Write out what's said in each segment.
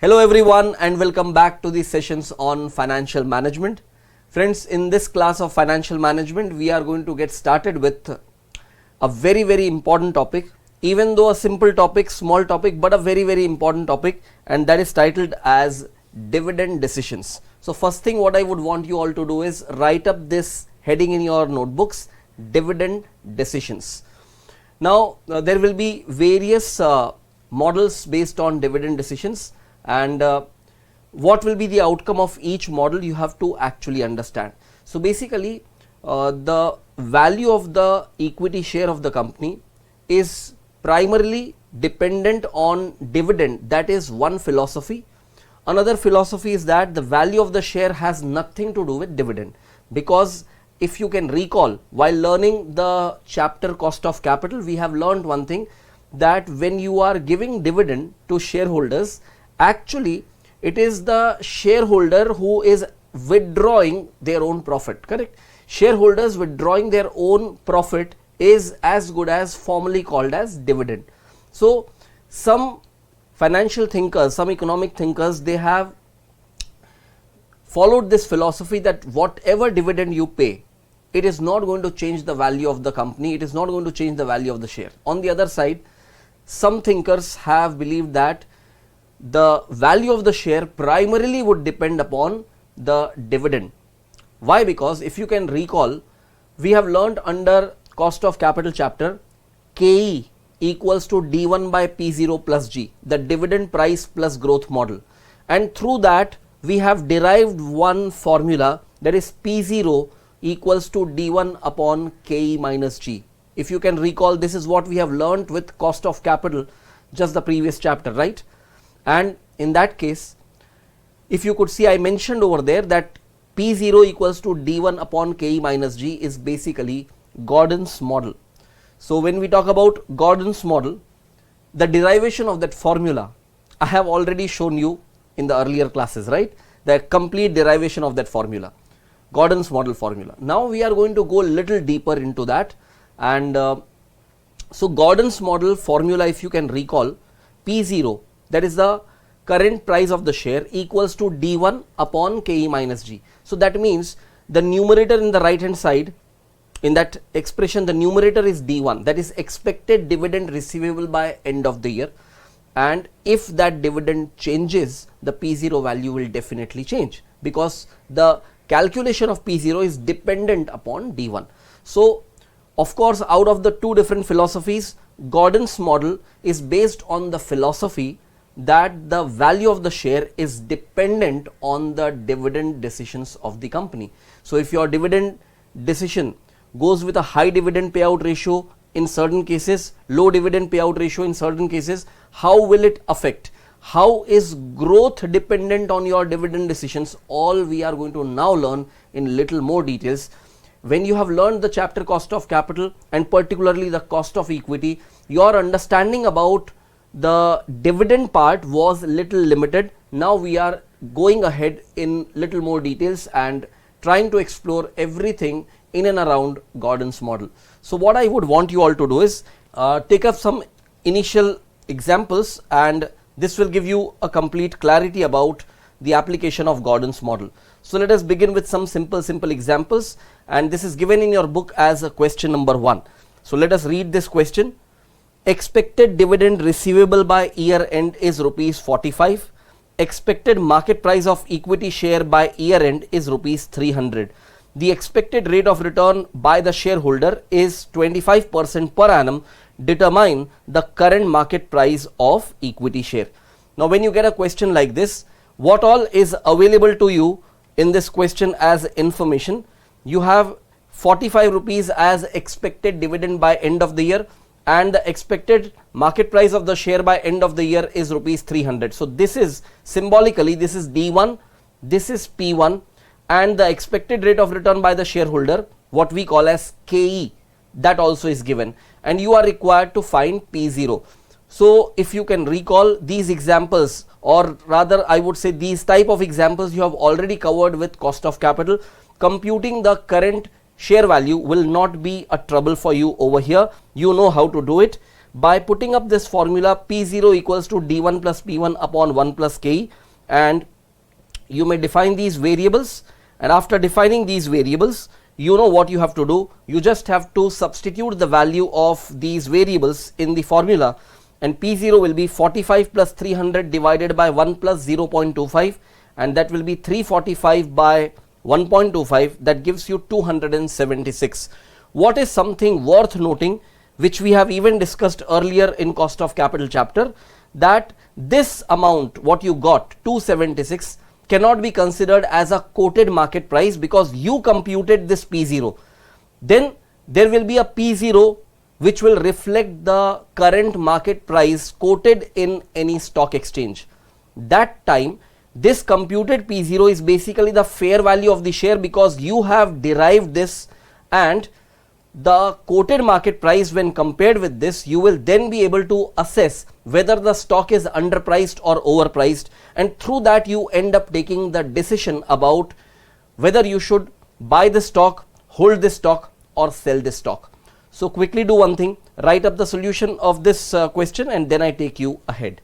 Hello everyone and welcome back to the sessions on financial management. Friends, in this class of financial management, we are going to get started with a very important topic, even though a simple topic, small topic, but a very important topic, and that is titled as dividend decisions. So first thing what I would want you all to do is write up this heading in your notebooks, dividend decisions. Now there will be various models based on dividend decisions, and what will be the outcome of each model you have to actually understand. So basically the value of the equity share of the company is primarily dependent on dividend. That is one philosophy. Another philosophy is that the value of the share has nothing to do with dividend, because if you can recall, while learning the chapter cost of capital, we have learned one thing, that when you are giving dividend to shareholders, actually it is the shareholder who is withdrawing their own profit, correct? Shareholders withdrawing their own profit is as good as formally called as dividend. So some financial thinkers, some economic thinkers, they have followed this philosophy that whatever dividend you pay, it is not going to change the value of the company, it is not going to change the value of the share. On the other side, some thinkers have believed that the value of the share primarily would depend upon the dividend. Why? Because if you can recall, we have learned under cost of capital chapter, KE equals to D1 by P0 plus G, the dividend price plus growth model, and through that we have derived one formula, that is P0 equals to D1 upon KE minus G. If you can recall, this is what we have learnt with cost of capital, just the previous chapter, right? And in that case, if you could see, I mentioned over there that P0 equals to D1 upon KE minus G is basically Gordon's model. So when we talk about Gordon's model, the derivation of that formula, I have already shown you in the earlier classes, right? The complete derivation of that formula, Gordon's model formula. Now we are going to go a little deeper into that, and so Gordon's model formula, if you can recall, P0, that is the current price of the share, equals to D1 upon KE minus G. So that means the numerator in the right hand side, in that expression, the numerator is D1, that is expected dividend receivable by end of the year, and if that dividend changes, the P0 value will definitely change, because the calculation of P0 is dependent upon D1. So of course, out of the two different philosophies, Gordon's model is based on the philosophy that the value of the share is dependent on the dividend decisions of the company. So if your dividend decision goes with a high dividend payout ratio in certain cases, low dividend payout ratio in certain cases, how will it affect? How is growth dependent on your dividend decisions? All we are going to now learn in little more details. When you have learned the chapter cost of capital and particularly the cost of equity, your understanding about the dividend part was little limited. Now we are going ahead in little more details and trying to explore everything in and around Gordon's model. So what I would want you all to do is take up some initial examples, and this will give you a complete clarity about the application of Gordon's model. So let us begin with some simple examples, and this is given in your book as a question number 1. So let us read this question. Expected dividend receivable by year end is rupees 45. Expected market price of equity share by year end is rupees 300. The expected rate of return by the shareholder is 25% per annum. Determine the current market price of equity share. Now when you get a question like this, what all is available to you in this question as information? You have 45 rupees as expected dividend by end of the year, and the expected market price of the share by end of the year is rupees 300. So this is symbolically, this is D1, this is P1, and the expected rate of return by the shareholder, what we call as KE, that also is given, and you are required to find P0. So if you can recall these examples, or rather I would say these type of examples you have already covered with cost of capital. Computing the current share value will not be a trouble for you over here. You know how to do it. by putting up this formula P0 equals to D1 plus P1 upon 1 plus KE, and you may define these variables, and after defining these variables, you know what you have to do. You just have to substitute the value of these variables in the formula, and P0 will be 45 plus 300 divided by 1 plus 0.25, and that will be 345 by 1.25, that gives you 276. What is something worth noting, which we have even discussed earlier in cost of capital chapter, that this amount what you got 276 cannot be considered as a quoted market price, because you computed this P0. Then there will be a P0 which will reflect the current market price quoted in any stock exchange. That time this computed P0 is basically the fair value of the share, because you have derived this, and the quoted market price, when compared with this, you will then be able to assess whether the stock is underpriced or overpriced, and through that you end up taking the decision about whether you should buy the stock, hold this stock, or sell this stock. So quickly do one thing, write up the solution of this question, and then I take you ahead.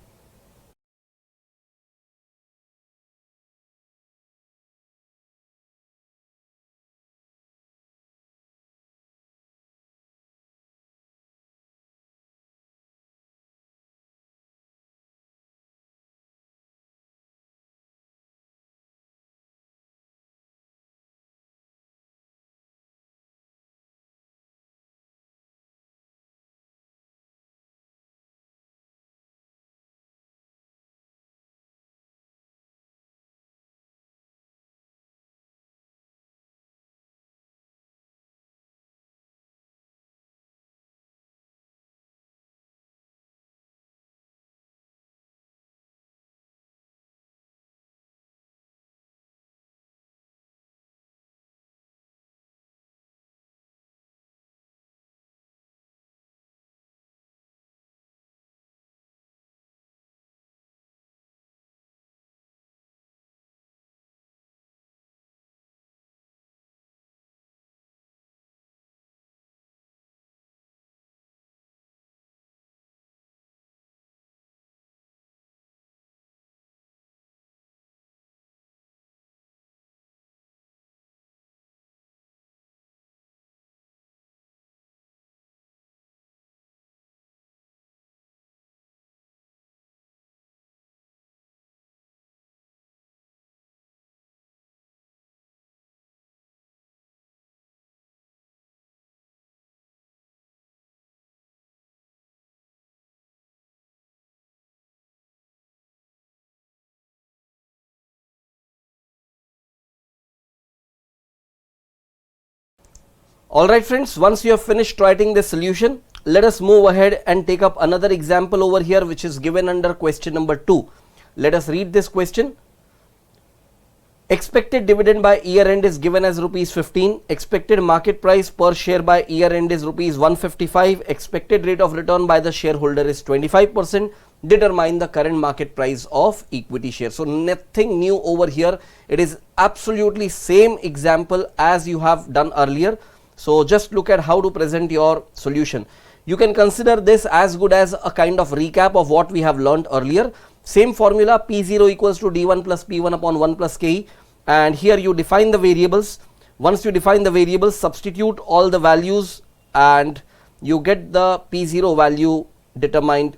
Alright friends, once you have finished writing this solution, let us move ahead and take up another example over here, which is given under question number 2. Let us read this question. Expected dividend by year end is given as rupees 15. Expected market price per share by year end is rupees 155. Expected rate of return by the shareholder is 25%. Determine the current market price of equity share. So nothing new over here. It is absolutely same example as you have done earlier. So just look at how to present your solution. You can consider this as good as a kind of recap of what we have learned earlier. Same formula, P0 equals to D1 plus P1 upon 1 plus KE, and here you define the variables. Once you define the variables, substitute all the values and you get the P0 value determined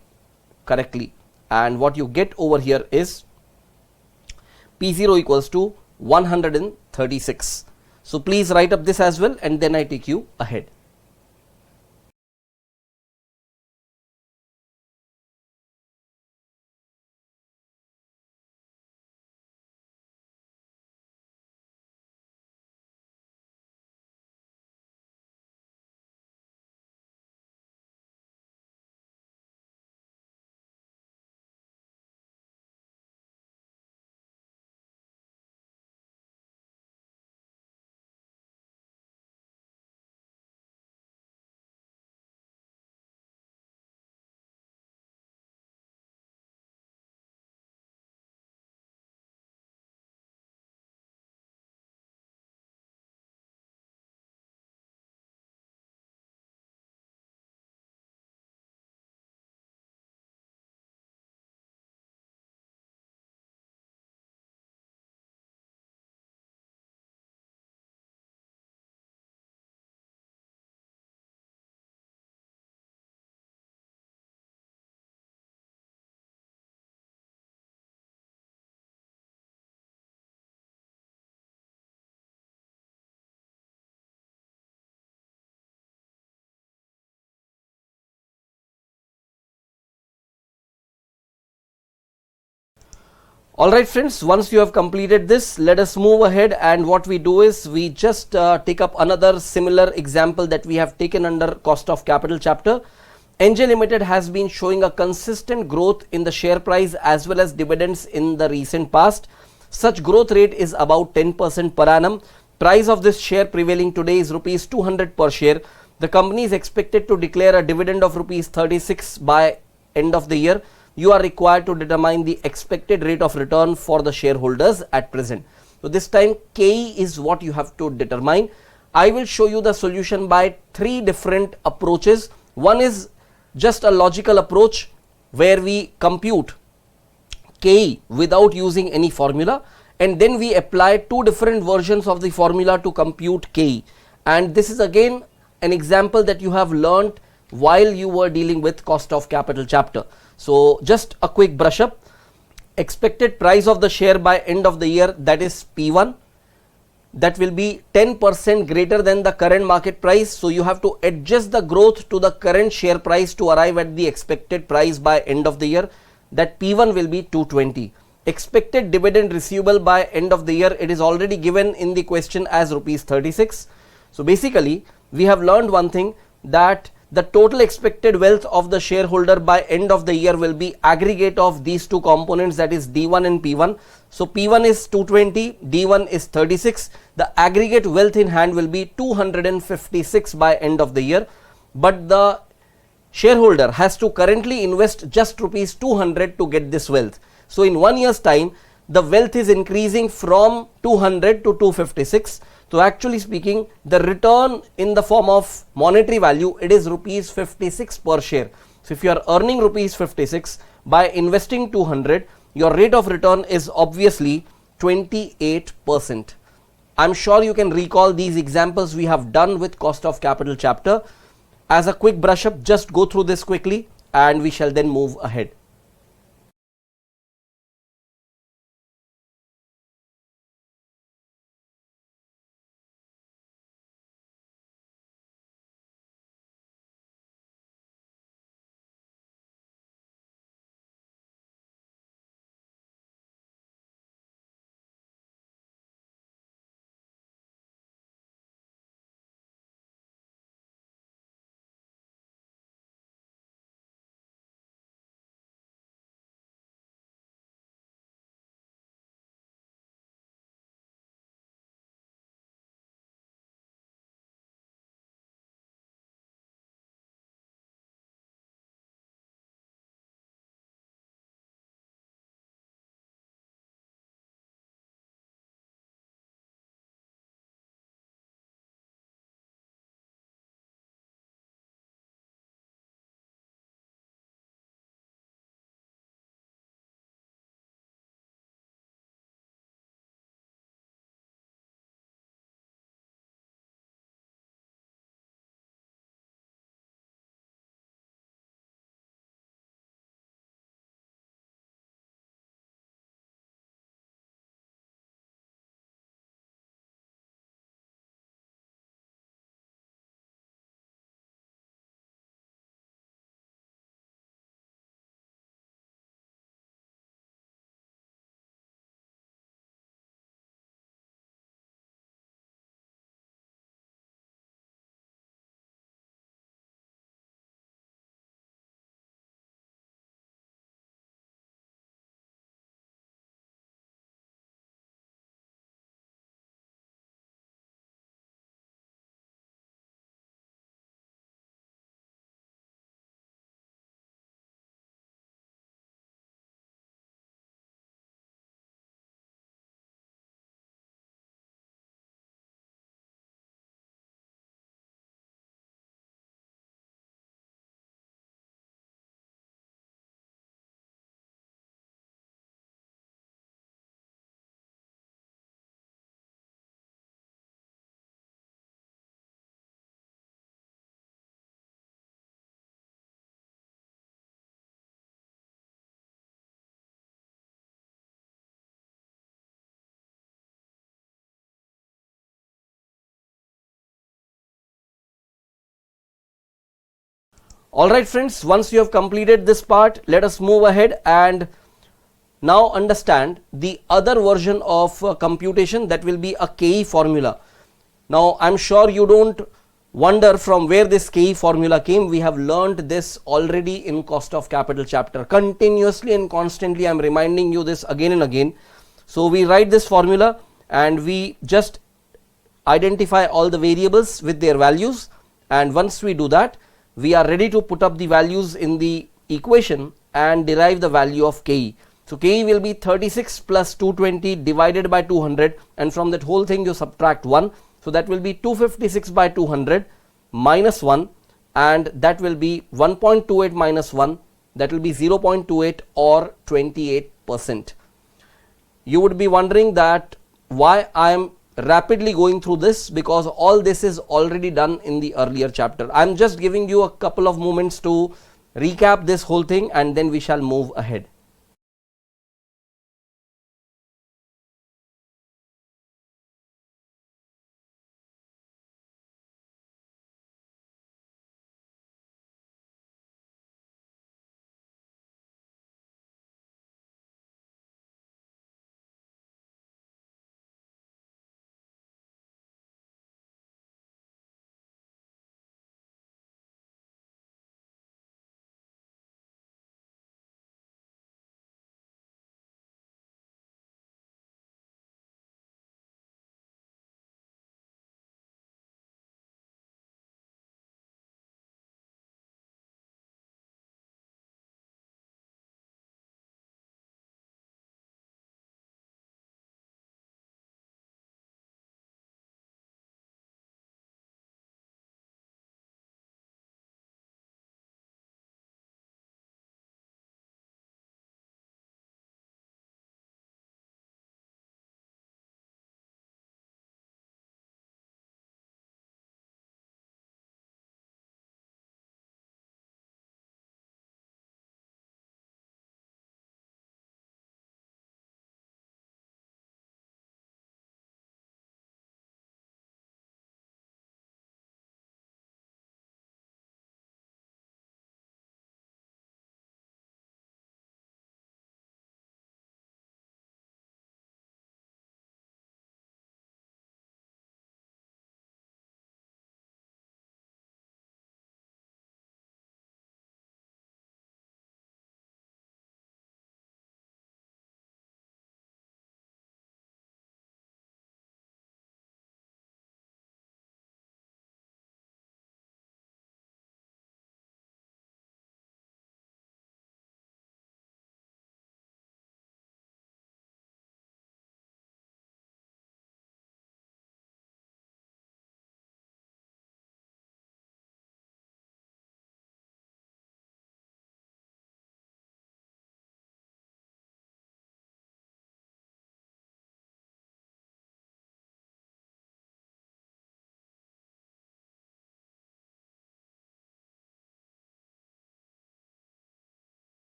correctly, and what you get over here is P0 equals to 136. So please write up this as well, and then I take you ahead. Alright friends, once you have completed this, let us move ahead, and what we do is we just take up another similar example that we have taken under cost of capital chapter. NJ Limited has been showing a consistent growth in the share price as well as dividends in the recent past. Such growth rate is about 10% per annum. Price of this share prevailing today is rupees 200 per share. The company is expected to declare a dividend of rupees 36 by end of the year. You are required to determine the expected rate of return for the shareholders at present. So this time KE is what you have to determine. I will show you the solution by three different approaches. One is just a logical approach where we compute KE without using any formula, and then we apply two different versions of the formula to compute KE. And this is again an example that you have learnt while you were dealing with cost of capital chapter. So just a quick brush up. Expected price of the share by end of the year, that is P1, that will be 10% greater than the current market price. So you have to adjust the growth to the current share price to arrive at the expected price by end of the year. That P1 will be 220. Expected dividend receivable by end of the year, it is already given in the question as rupees 36. So basically we have learned one thing, that the total expected wealth of the shareholder by end of the year will be aggregate of these two components, that is D1 and P1. So P1 is 220, D1 is 36. The aggregate wealth in hand will be 256 by end of the year. But the shareholder has to currently invest just rupees 200 to get this wealth. So in 1 year's time, the wealth is increasing from 200 to 256. So actually speaking, the return in the form of monetary value, it is rupees 56 per share. So if you are earning rupees 56 by investing 200, your rate of return is obviously 28%. I'm sure you can recall these examples we have done with cost of capital chapter. As a quick brush up, just go through this quickly and we shall then move ahead. Alright friends, once you have completed this part, let us move ahead and Now understand the other version of computation, that will be a KE formula. Now I'm sure you don't wonder from where this KE formula came. We have learned this already in cost of capital chapter. Continuously and constantly I'm reminding you this again and again. So we write this formula and we just identify all the variables with their values, and once we do that, we are ready to put up the values in the equation and derive the value of KE. So KE will be 36 plus 220 divided by 200, and from that whole thing you subtract 1. So that will be 256 by 200 minus 1, and that will be 1.28 minus 1, that will be 0.28 or 28%. You would be wondering that why I am rapidly going through this, because all this is already done in the earlier chapter. I am just giving you a couple of moments to recap this whole thing and then we shall move ahead.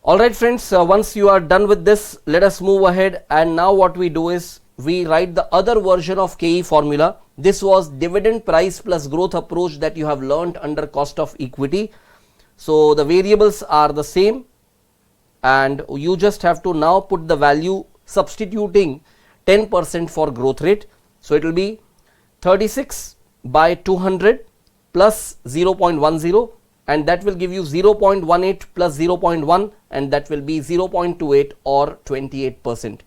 Alright friends, once you are done with this, let us move ahead, and now what we do is we write the other version of KE formula. This was dividend price plus growth approach that you have learnt under cost of equity. So the variables are the same and you just have to now put the value substituting 10% for growth rate. So it will be 36 by 200 plus 0.10, and that will give you 0.18 plus 0.1, and that will be 0.28 or 28%.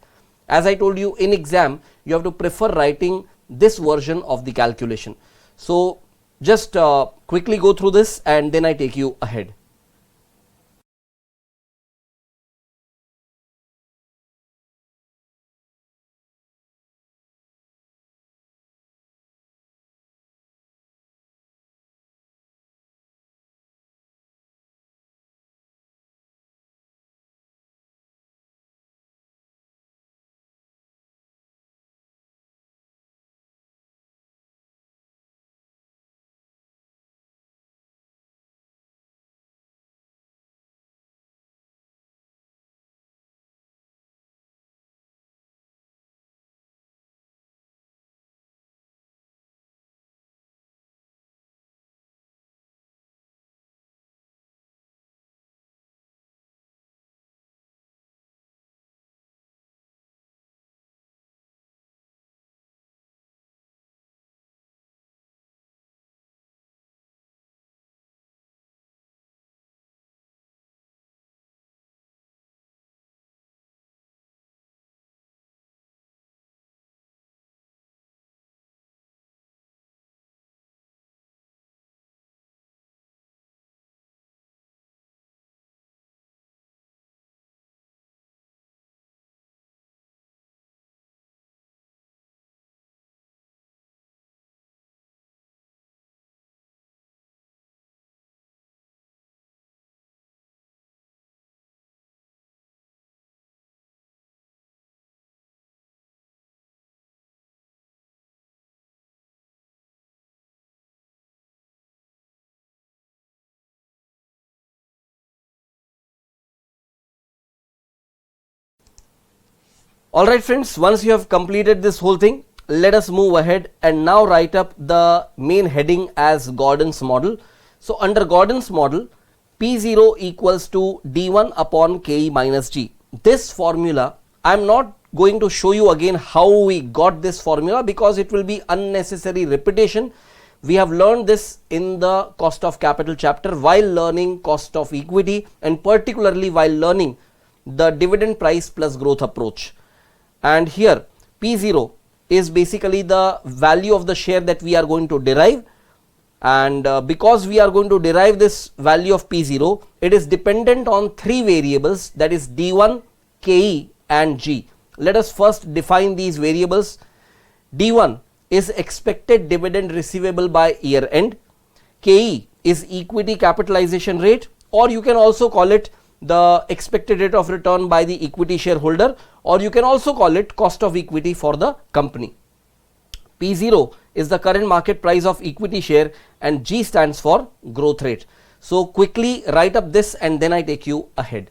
As I told you, in exam you have to prefer writing this version of the calculation. So just quickly go through this and then I take you ahead. Alright friends, once you have completed this whole thing, let us move ahead and now write up the main heading as Gordon's model. So under Gordon's model, P0 equals to D1 upon KE minus G. This formula, I am not going to show you again how we got this formula because it will be unnecessary repetition. We have learned this in the cost of capital chapter while learning cost of equity and particularly while learning the dividend price plus growth approach. And here P0 is basically the value of the share that we are going to derive, and because we are going to derive this value of P0, it is dependent on three variables, that is D1, KE and G. Let us first define these variables. D1 is expected dividend receivable by year end. KE is equity capitalization rate, or you can also call it the expected rate of return by the equity shareholder, or you can also call it cost of equity for the company. P0 is the current market price of equity share and G stands for growth rate. So quickly write up this and then I take you ahead.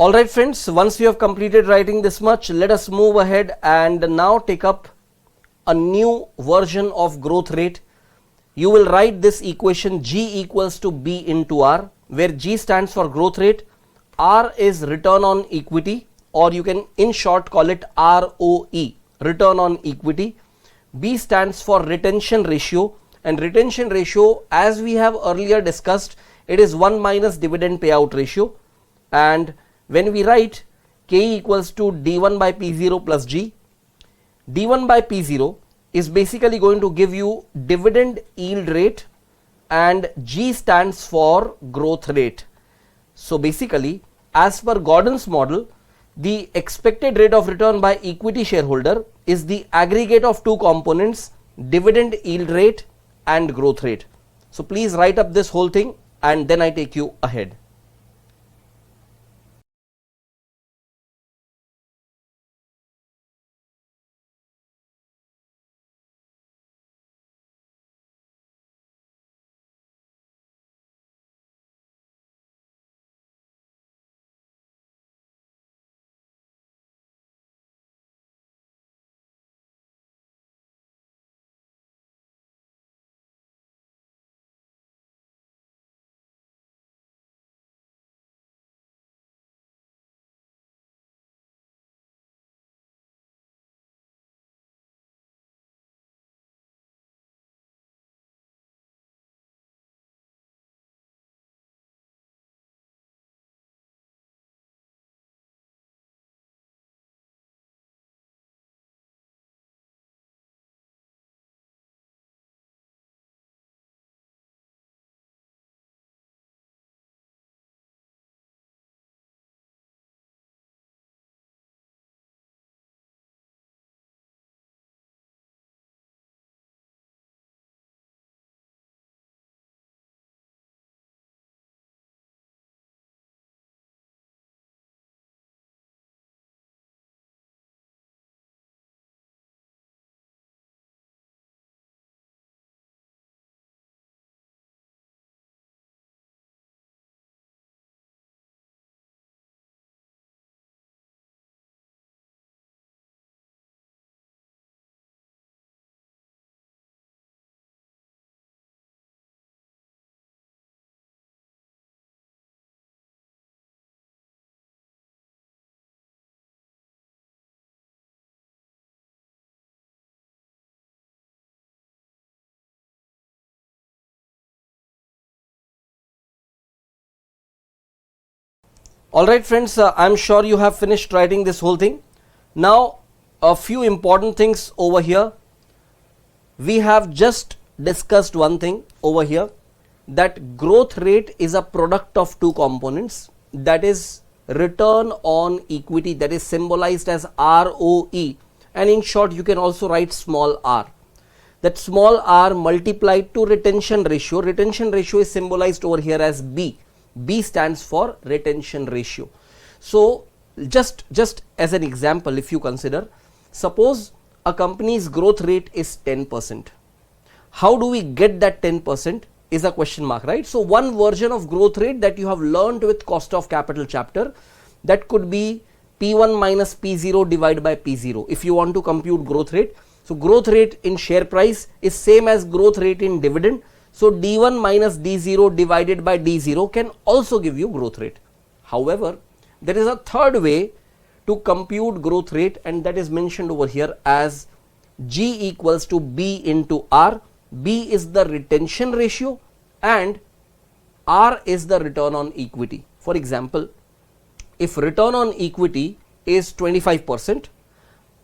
Alright friends, once you have completed writing this much, let us move ahead and now take up a new version of growth rate. You will write this equation G equals to B into R, where G stands for growth rate, R is return on equity, or you can in short call it ROE, return on equity. B stands for retention ratio, and retention ratio, as we have earlier discussed, it is 1 minus dividend payout ratio. And when we write K equals to D1 by P0 plus G, D1 by P0 is basically going to give you dividend yield rate and G stands for growth rate. So basically, as per Gordon's model, the expected rate of return by equity shareholder is the aggregate of two components, dividend yield rate and growth rate. So please write up this whole thing and then I take you ahead. Alright friends, I'm sure you have finished writing this whole thing. Now a few important things over here. We have just discussed one thing over here, that growth rate is a product of two components, that is return on equity, that is symbolized as ROE, and in short you can also write small r. That small r multiplied to retention ratio. Retention ratio is symbolized over here as B. B stands for retention ratio. So just as an example, if you consider, suppose a company's growth rate is 10%. How do we get that 10% is a question mark, right? So one version of growth rate that you have learned with cost of capital chapter, that could be P1 minus P0 divided by P0 if you want to compute growth rate. So growth rate in share price is same as growth rate in dividend. So D1 minus D0 divided by D0 can also give you growth rate. However, there is a third way to compute growth rate, and that is mentioned over here as G equals to B into R. B is the retention ratio and R is the return on equity. For example, if return on equity is 25%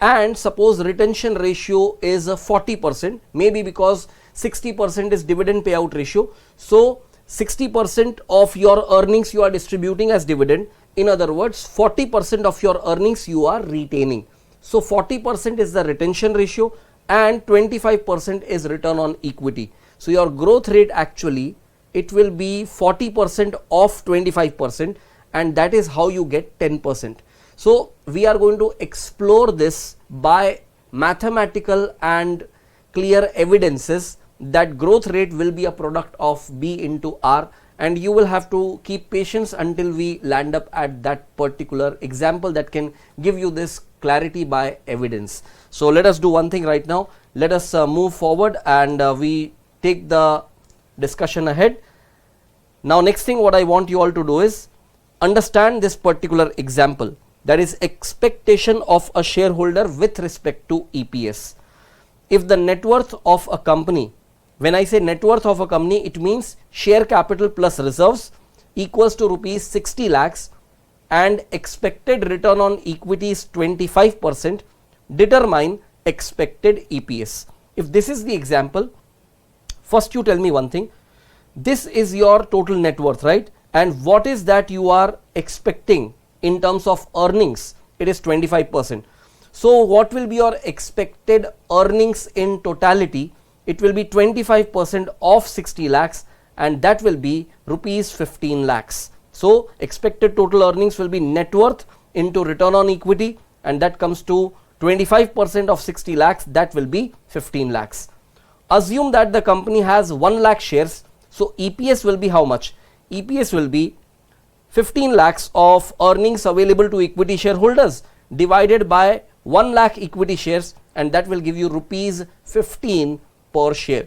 and suppose retention ratio is 40%, maybe because 60% is dividend payout ratio, so 60% of your earnings you are distributing as dividend. In other words, 40% of your earnings you are retaining. So 40% is the retention ratio and 25% is return on equity. So your growth rate actually, it will be 40% of 25%, and that is how you get 10%. So we are going to explore this by mathematical and clear evidences that growth rate will be a product of B into R, and you will have to keep patience until we land up at that particular example that can give you this clarity by evidence. So let us do one thing right now. Let us move forward and we take the discussion ahead. Now next thing what I want you all to do is understand this particular example, that is expectation of a shareholder with respect to EPS. If the net worth of a company, when I say net worth of a company, it means share capital plus reserves equals to rupees 60 lakhs and expected return on equity is 25%, determine expected EPS. If this is the example, first you tell me one thing. This is your total net worth, right? And what is that you are expecting in terms of earnings? It is 25%. So what will be your expected earnings in totality? It will be 25% of 60 lakhs and that will be rupees 15 lakhs. So expected total earnings will be net worth into return on equity, and that comes to 25% of 60 lakhs, that will be 15 lakhs. Assume that the company has 1 lakh shares. So EPS will be how much? EPS will be 15 lakhs of earnings available to equity shareholders divided by 1 lakh equity shares, and that will give you rupees 15 per share.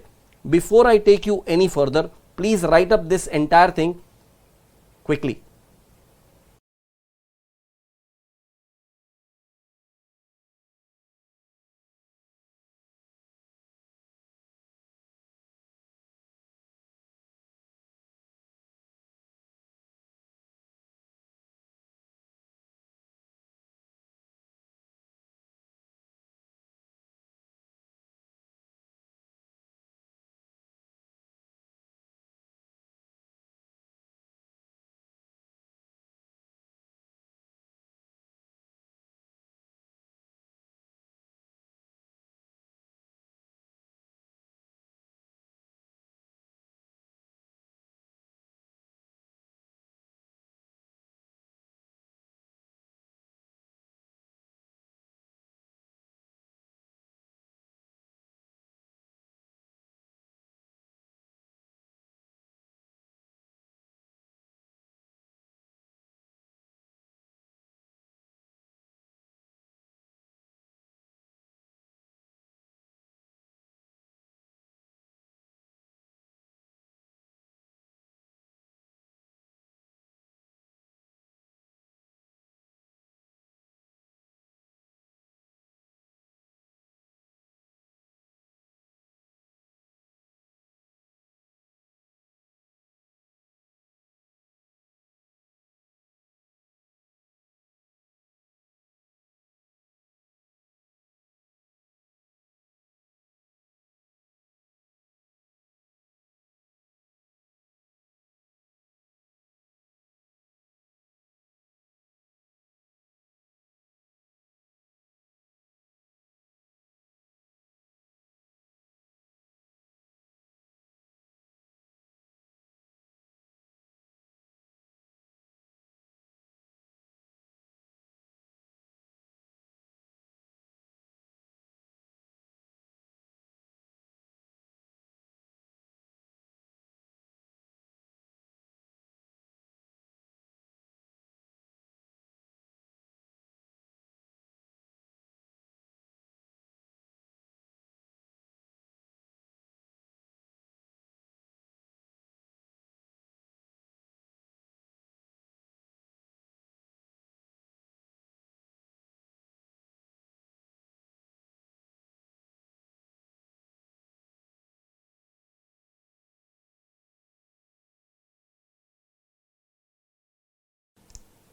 Before I take you any further, please write up this entire thing quickly.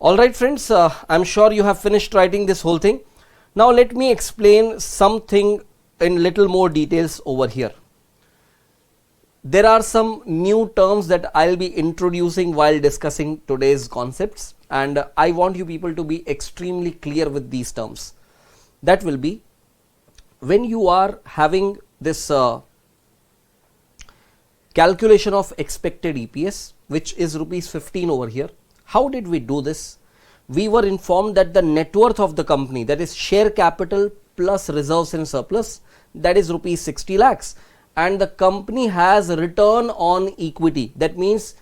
Alright friends, I'm sure you have finished writing this whole thing. Now let me explain something in little more details over here. There are some new terms that I'll be introducing while discussing today's concepts, and I want you people to be extremely clear with these terms. That will be, when you are having this calculation of expected EPS, which is rupees 15 over here. How did we do this? We were informed that the net worth of the company, that is share capital plus reserves and surplus, that is rupees 60 lakhs, and the company has return on equity. That means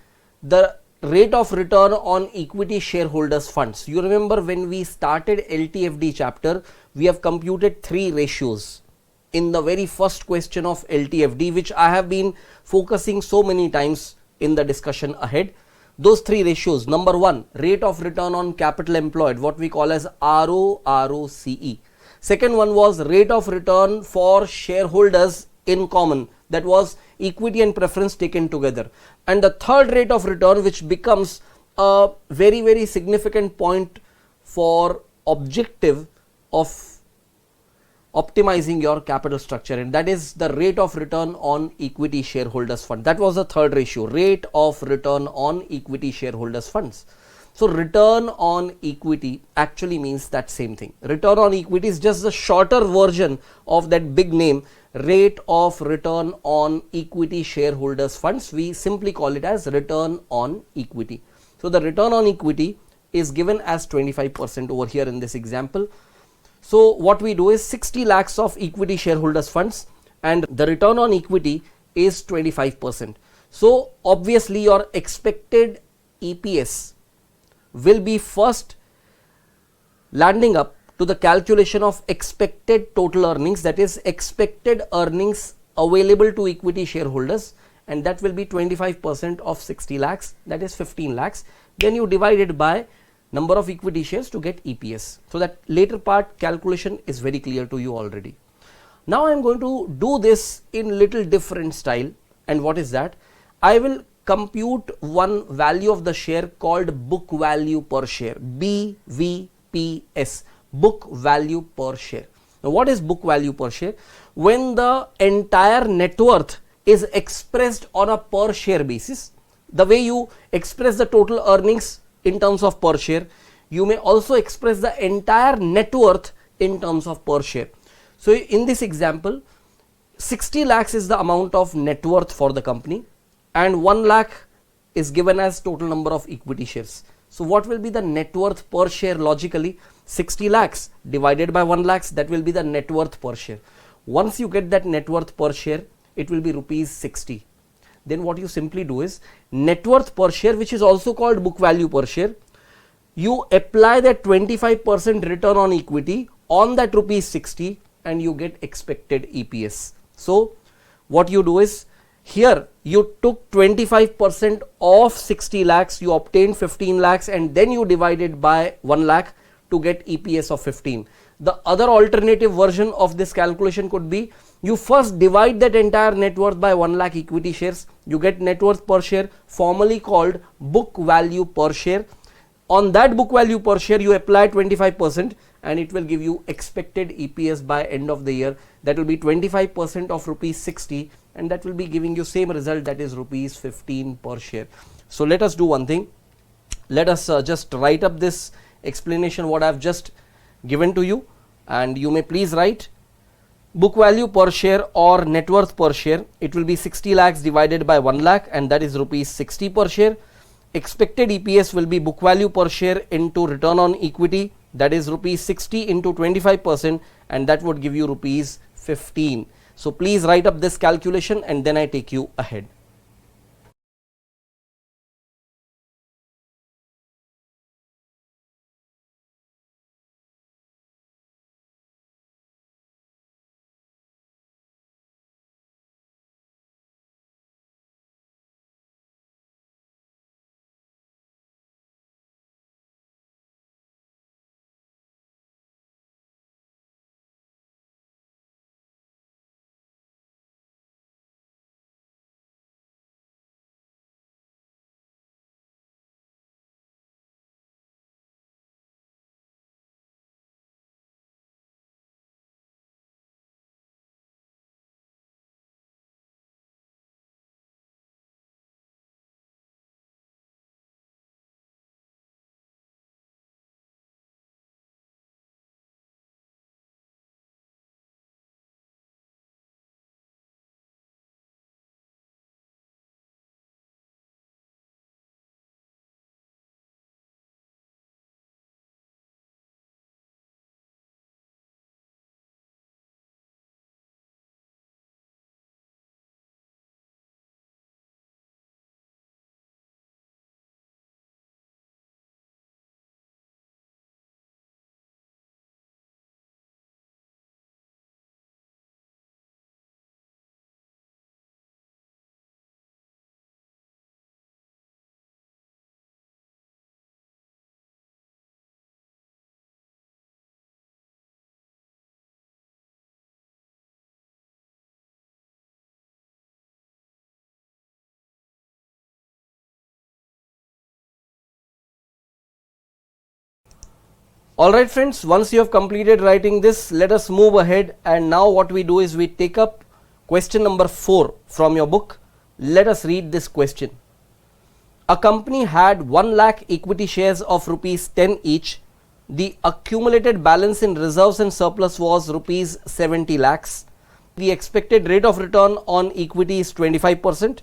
the rate of return on equity shareholders funds. You remember when we started LTFD chapter, we have computed 3 ratios in the very first question of LTFD, which I have been focusing so many times in the discussion ahead. Those 3 ratios: number 1, rate of return on capital employed, what we call as ROCE. Second one was rate of return for shareholders in common, that was equity and preference taken together. And the third rate of return, which becomes a very significant point for objective of optimizing your capital structure, and that is the rate of return on equity shareholders fund. That was the third ratio, rate of return on equity shareholders funds. So return on equity actually means that same thing. Return on equity is just the shorter version of that big name, rate of return on equity shareholders funds. We simply call it as return on equity. So the return on equity is given as 25% over here in this example. So what we do is 60 lakhs of equity shareholders funds, and the return on equity is 25%. So obviously your expected EPS will be first landing up to the calculation of expected total earnings, that is expected earnings available to equity shareholders, and that will be 25% of 60 lakhs, that is 15 lakhs. Then you divide it by number of equity shares to get EPS. So that later part calculation is very clear to you already. Now I am going to do this in little different style, and what is that? I will compute one value of the share called book value per share, BVPS, book value per share. Now what is book value per share? When the entire net worth is expressed on a per share basis, the way you express the total earnings in terms of per share, you may also express the entire net worth in terms of per share. So in this example, 60 lakhs is the amount of net worth for the company, and 1 lakh is given as total number of equity shares. So what will be the net worth per share logically? 60 lakhs divided by 1 lakhs, that will be the net worth per share. Once you get that net worth per share, it will be rupees 60. Then what you simply do is net worth per share, which is also called book value per share, you apply that 25% return on equity on that rupees 60 and you get expected EPS. So what you do is, here you took 25% of 60 lakhs, you obtained 15 lakhs, and then you divided by 1 lakh to get EPS of 15. The other alternative version of this calculation could be, you first divide that entire net worth by 1 lakh equity shares, you get net worth per share, formally called book value per share. On that book value per share you apply 25% and it will give you expected EPS by end of the year. That will be 25% of rupees 60, and that will be giving you same result, that is rupees 15 per share. So let us do one thing. Let us just write up this explanation what I have just given to you, and you may please write book value per share or net worth per share. It will be 60 lakhs divided by 1 lakh, and that is rupees 60 per share. Expected EPS will be book value per share into return on equity, that is rupees 60 into 25%, and that would give you rupees 15. So please write up this calculation and then I take you ahead. Alright friends, once you have completed writing this, let us move ahead, and now what we do is we take up question number 4 from your book. Let us read this question. A company had 1 lakh equity shares of rupees 10 each. The accumulated balance in reserves and surplus was rupees 70 lakhs. The expected rate of return on equity is 25%.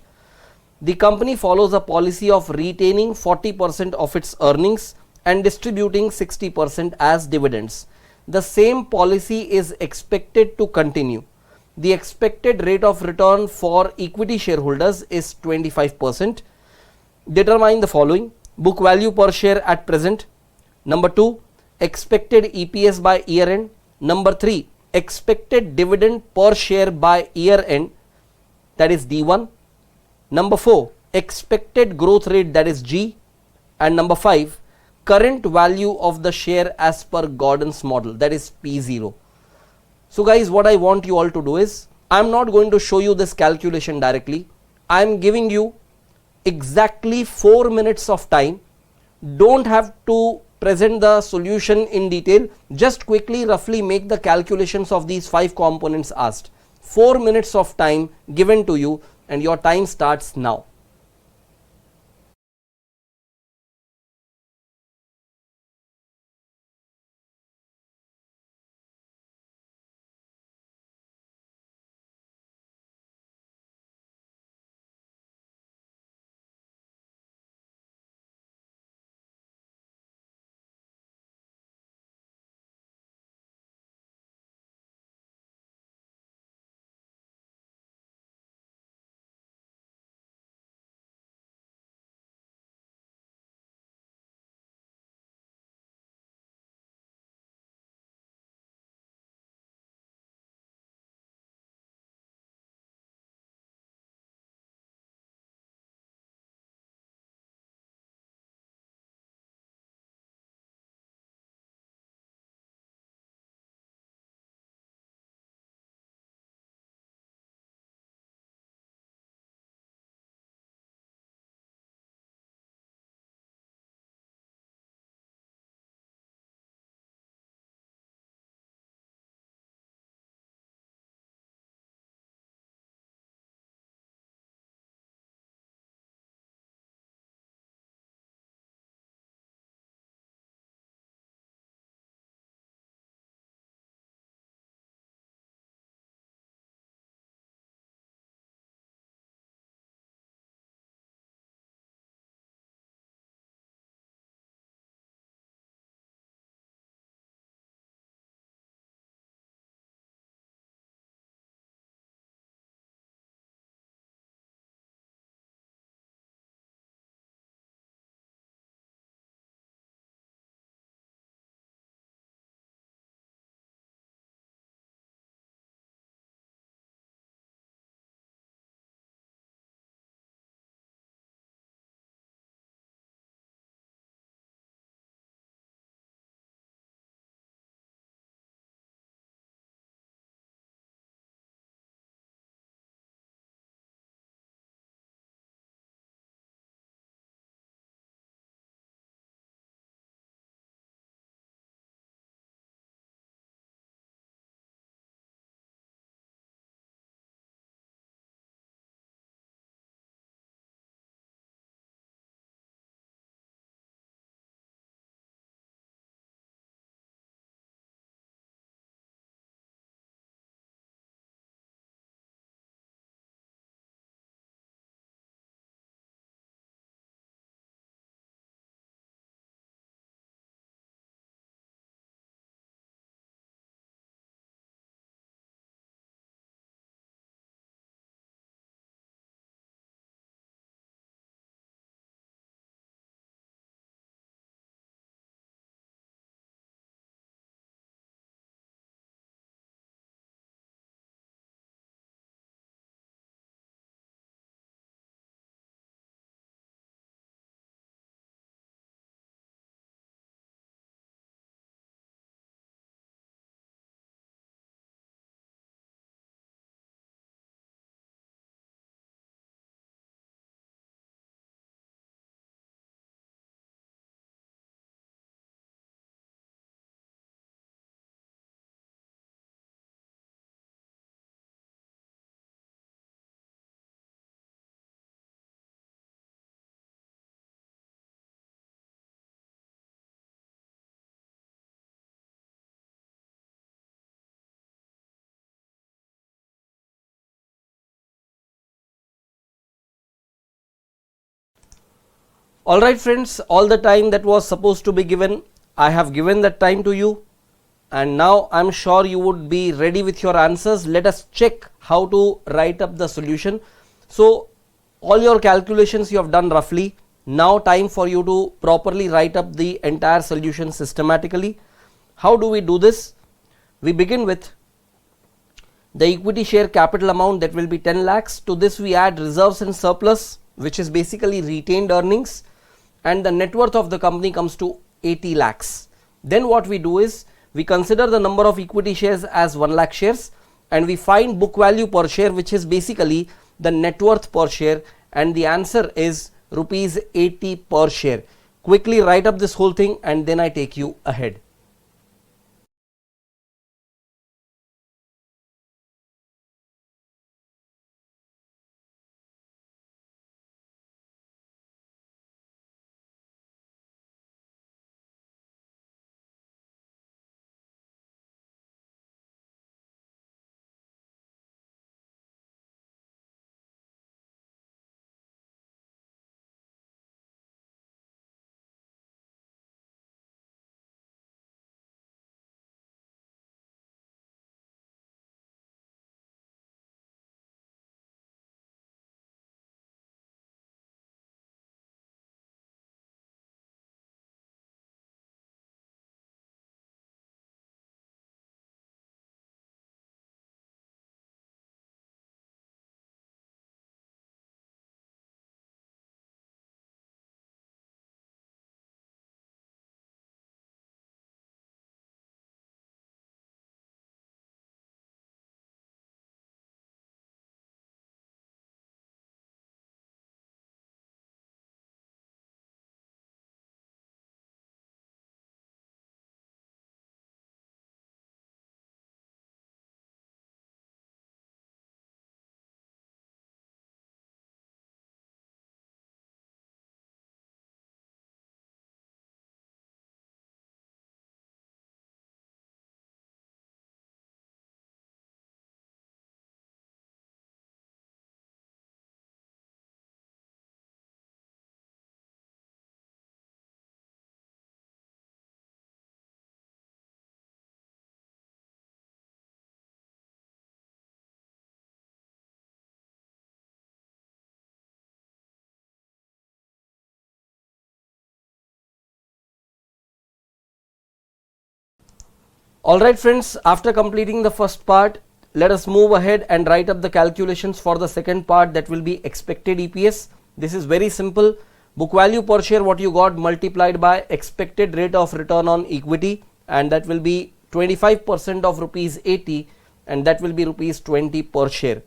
The company follows a policy of retaining 40% of its earnings and distributing 60% as dividends. The same policy is expected to continue. The expected rate of return for equity shareholders is 25%. Determine the following: book value per share at present. Number 2, expected EPS by year end. Number 3, expected dividend per share by year end, that is D1. Number 4, expected growth rate, that is G. And number 5, current value of the share as per Gordon's model, that is P0. So guys, what I want you all to do is, I am not going to show you this calculation directly. I am giving you exactly 4 minutes of time. Don't have to present the solution in detail. Just quickly roughly make the calculations of these 5 components asked. 4 minutes of time given to you, and your time starts now. Alright friends, all the time that was supposed to be given, I have given that time to you, and now I am sure you would be ready with your answers. Let us check how to write up the solution. So all your calculations you have done roughly. Now time for you to properly write up the entire solution systematically. How do we do this? We begin with the equity share capital amount, that will be 10 lakhs. To this we add reserves and surplus, which is basically retained earnings, and the net worth of the company comes to 80 lakhs. Then what we do is we consider the number of equity shares as 1 lakh shares, and we find book value per share, which is basically the net worth per share, and the answer is rupees 80 per share. Quickly write up this whole thing and then I take you ahead. Alright friends, after completing the first part, let us move ahead and write up the calculations for the second part, that will be expected EPS. This is very simple. Book value per share what you got multiplied by expected rate of return on equity, and that will be 25% of rupees 80, and that will be rupees 20 per share.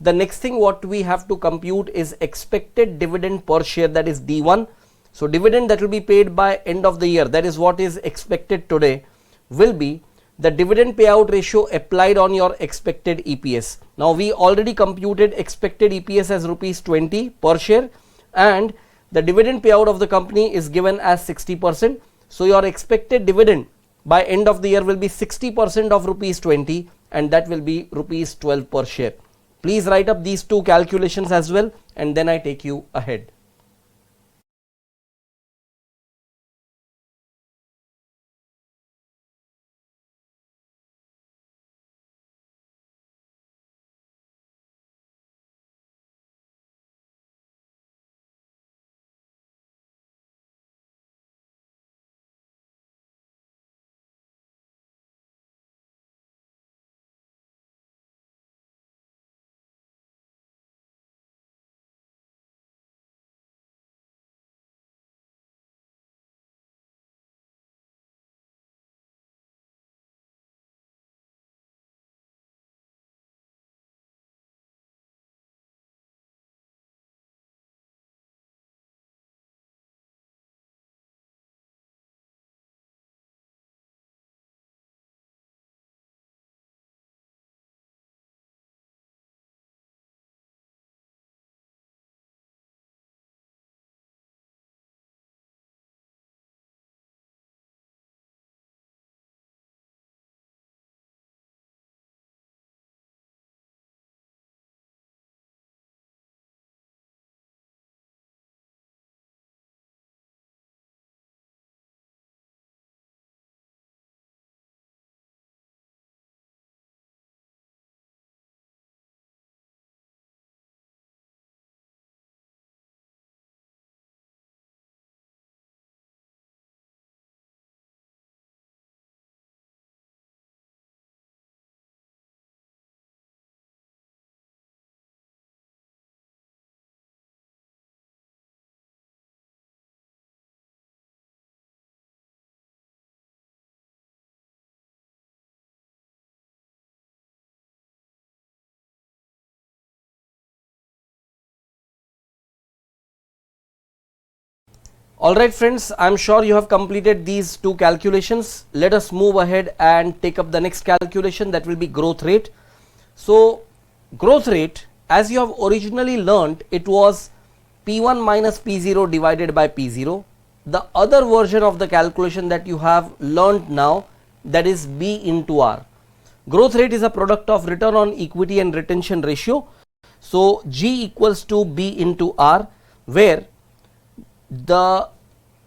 The next thing what we have to compute is expected dividend per share, that is D1. So dividend that will be paid by end of the year, that is what is expected today, will be the dividend payout ratio applied on your expected EPS. Now we already computed expected EPS as rupees 20 per share, and the dividend payout of the company is given as 60%. So your expected dividend by end of the year will be 60% of rupees 20, and that will be rupees 12 per share. Please write up these two calculations as well, and then I take you ahead. Alright friends, I am sure you have completed these two calculations. Let us move ahead and take up the next calculation, that will be growth rate. So growth rate, as you have originally learnt, it was P1 minus P0 divided by P0. The other version of the calculation that you have learnt now, that is B into R. Growth rate is a product of return on equity and retention ratio. So G equals to B into R, where the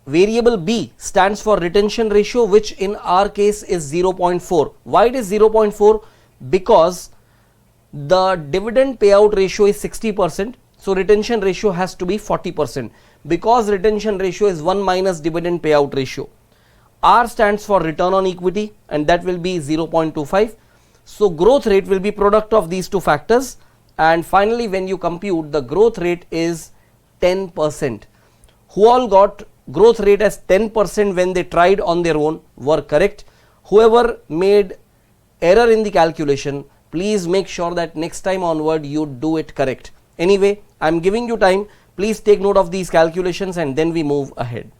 variable B stands for retention ratio, which in our case is 0.4. Why it is 0.4? Because the dividend payout ratio is 60%, so retention ratio has to be 40%. Because retention ratio is 1 minus dividend payout ratio. R stands for return on equity, and that will be 0.25. So growth rate will be product of these two factors, and finally when you compute, the growth rate is 10%. Who all got growth rate as 10% when they tried on their own were correct. Whoever made error in the calculation, please make sure that next time onward you do it correct. Anyway, I am giving you time. Please take note of these calculations and then we move ahead.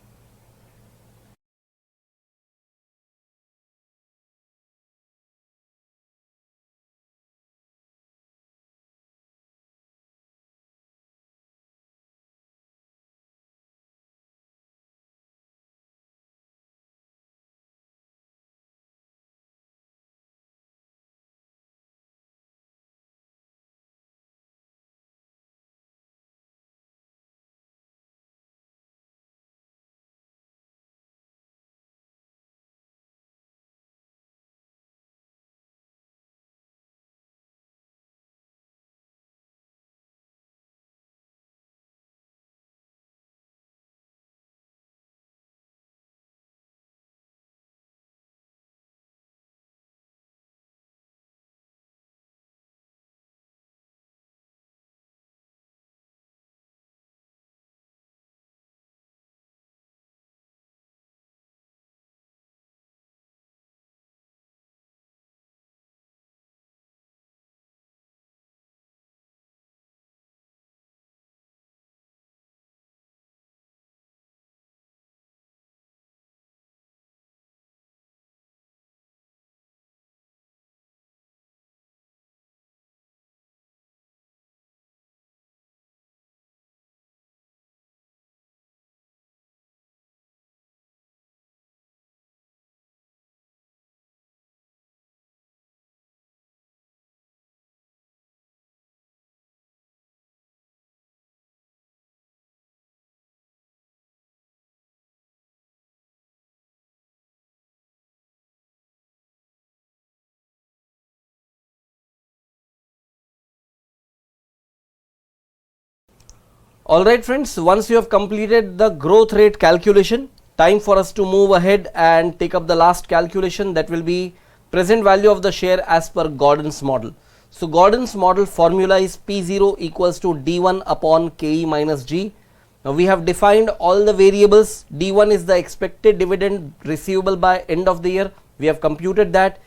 Alright friends, once you have completed the growth rate calculation, time for us to move ahead and take up the last calculation, that will be present value of the share as per Gordon's model. So Gordon's model formula is P0 equals to D1 upon KE minus G. Now we have defined all the variables. D1 is the expected dividend receivable by end of the year. We have computed that.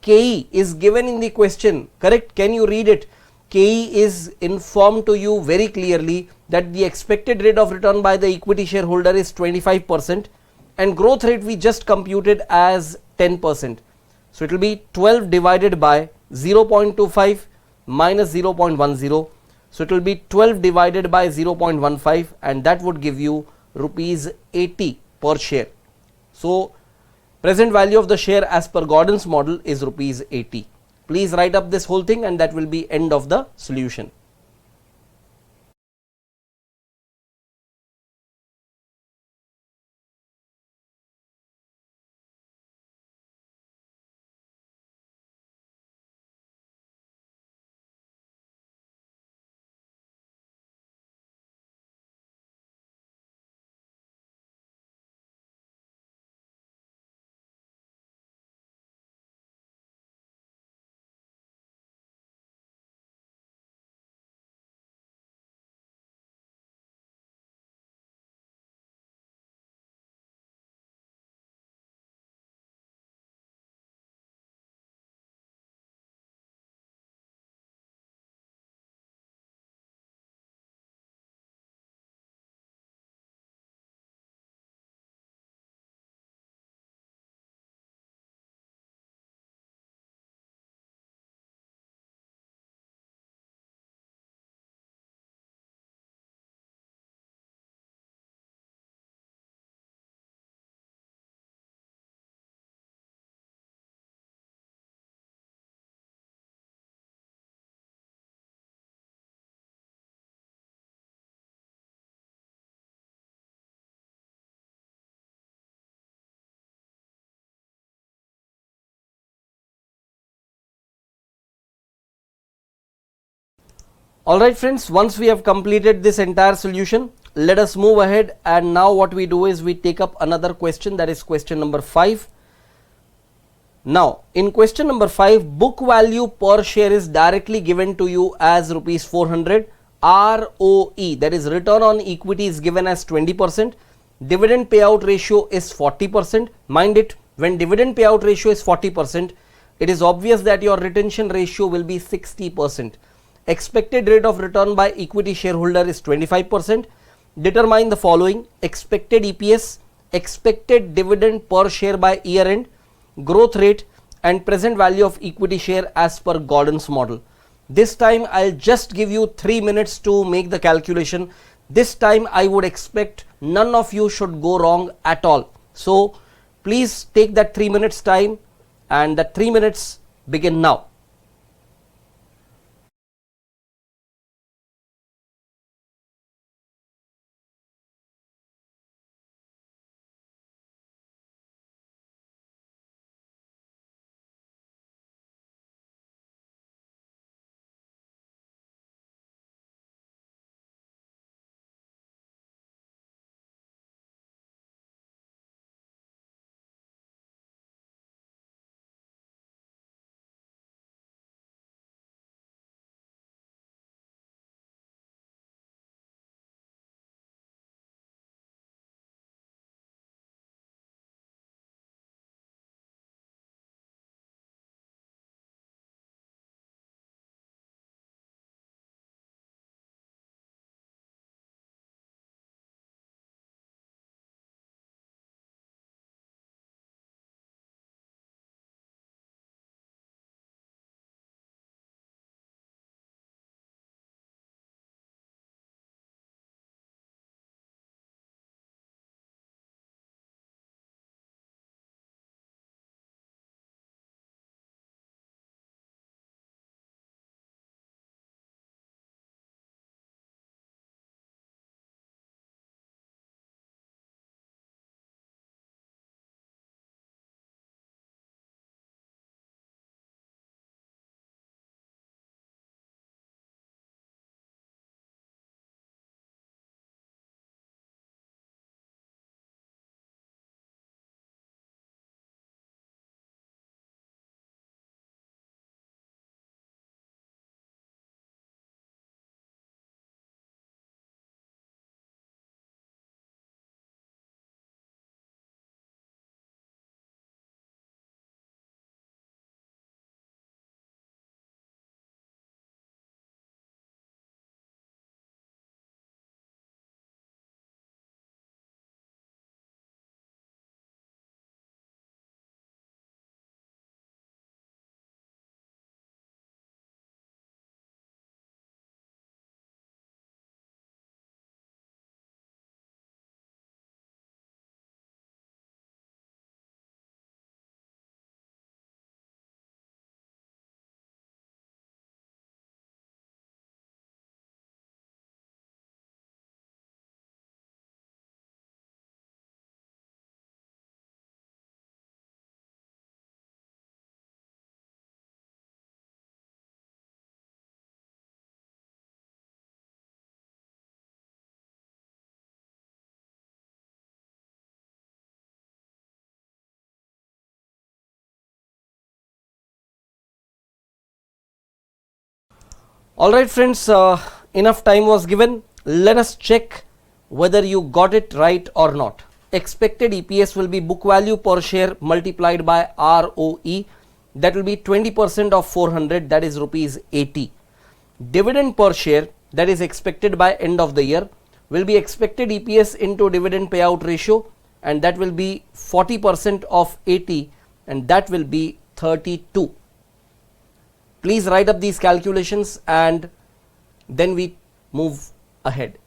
KE is given in the question, correct? Can you read it? KE is informed to you very clearly that the expected rate of return by the equity shareholder is 25%, and growth rate we just computed as 10%. So it will be 12 divided by 0.25 minus 0.10. So it will be 12 divided by 0.15, and that would give you rupees 80 per share. So present value of the share as per Gordon's model is rupees 80. Please write up this whole thing, and that will be end of the solution. Alright friends, once we have completed this entire solution, let us move ahead, and now what we do is we take up another question, that is question number 5. Now in question number 5, book value per share is directly given to you as rupees 400. ROE, that is return on equity, is given as 20%. Dividend payout ratio is 40%. Mind it, when dividend payout ratio is 40%, it is obvious that your retention ratio will be 60%. Expected rate of return by equity shareholder is 25%. Determine the following: expected EPS, expected dividend per share by year end, growth rate, and present value of equity share as per Gordon's model. This time I'll just give you 3 minutes to make the calculation. This time I would expect none of you should go wrong at all. So please take that 3 minutes time, and that 3 minutes begin now. Alright friends, enough time was given. Let us check whether you got it right or not. Expected EPS will be book value per share multiplied by ROE. That will be 20% of 400, that is rupees 80. Dividend per share, that is expected by end of the year, will be expected EPS into dividend payout ratio, and that will be 40% of 80, and that will be 32. Please write up these calculations and then we move ahead.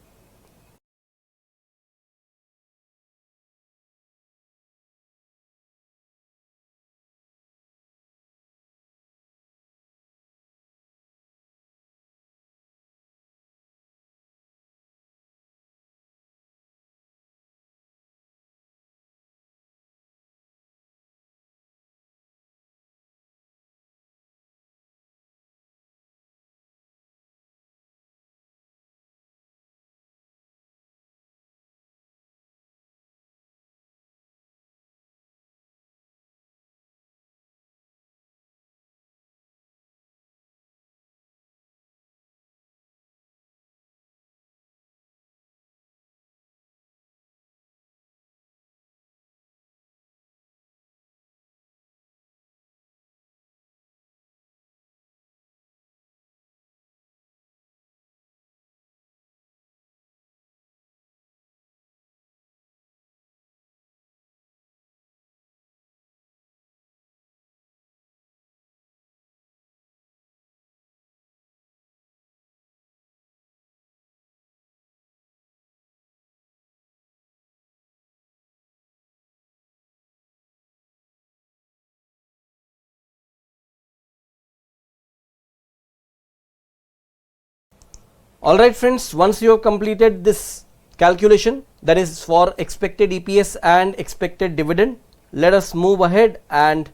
Alright friends, once you have completed this calculation, that is for expected EPS and expected dividend, let us move ahead and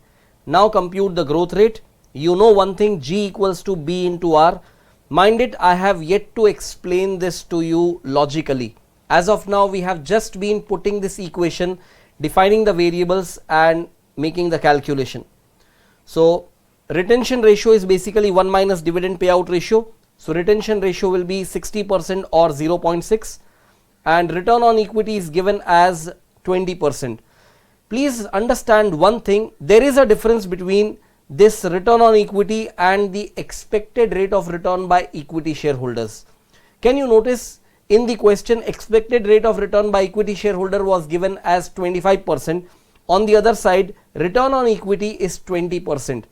now compute the growth rate. You know one thing, G equals to B into R. Mind it, I have yet to explain this to you logically. As of now, we have just been putting this equation, defining the variables and making the calculation. So retention ratio is basically 1 minus dividend payout ratio. So retention ratio will be 60% or 0.6, and return on equity is given as 20%. Please understand one thing, there is a difference between this return on equity and the expected rate of return by equity shareholders. Can you notice in the question, expected rate of return by equity shareholder was given as 25%. On the other side, return on equity is 20%.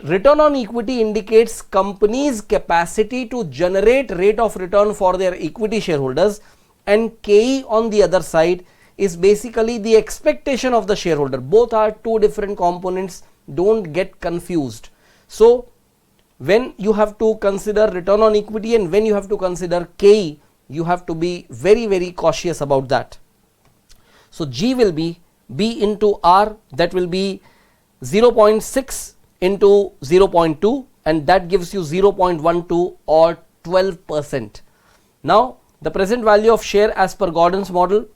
Return on equity indicates company's capacity to generate rate of return for their equity shareholders, and KE on the other side is basically the expectation of the shareholder. Both are two different components, don't get confused. So when you have to consider return on equity and when you have to consider KE, you have to be very cautious about that. So G will be B into R, that will be 0.6 into 0.2, and that gives you 0.12 or 12%. Now the present value of share as per Gordon's model,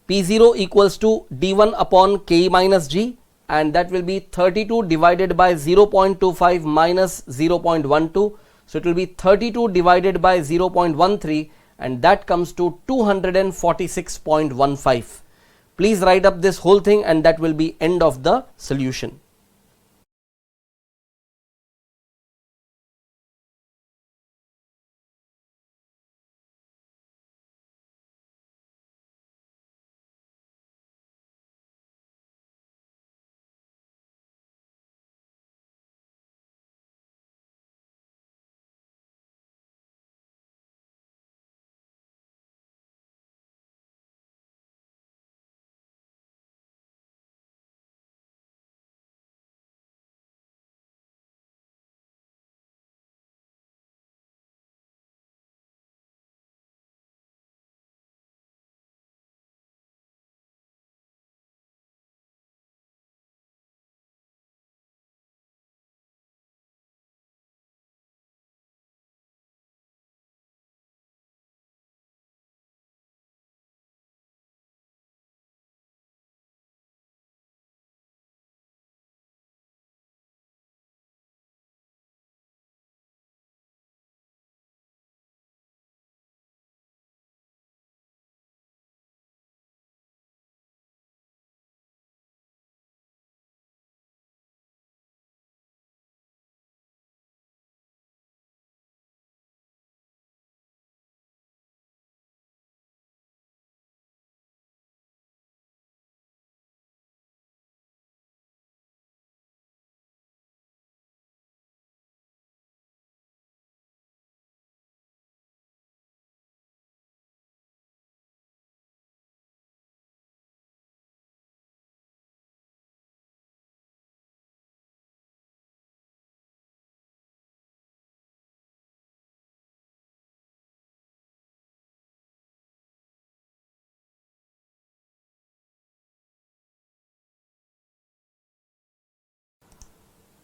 P0 equals to D1 upon K minus G, and that will be 32 divided by 0.25 minus 0.12. So it will be 32 divided by 0.13, and that comes to 246.15. Please write up this whole thing, and that will be end of the solution.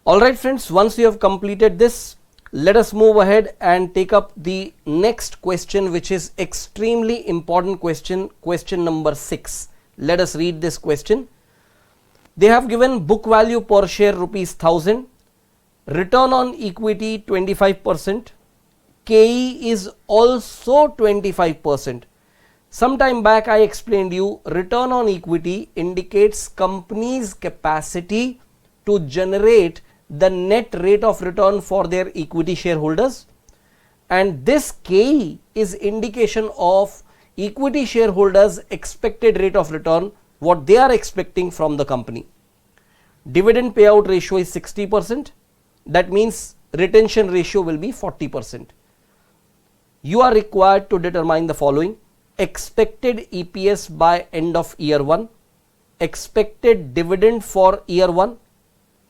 Alright friends, once you have completed this, let us move ahead and take up the next question, which is extremely important question, question number 6. Let us read this question. They have given book value per share rupees 1000, return on equity 25%, KE is also 25%. Some time back I explained you return on equity indicates company's capacity to generate the net rate of return for their equity shareholders, and this KE is indication of equity shareholders expected rate of return, what they are expecting from the company. Dividend payout ratio is 60%, that means retention ratio will be 40%. You are required to determine the following: expected EPS by end of year 1, expected dividend for year 1,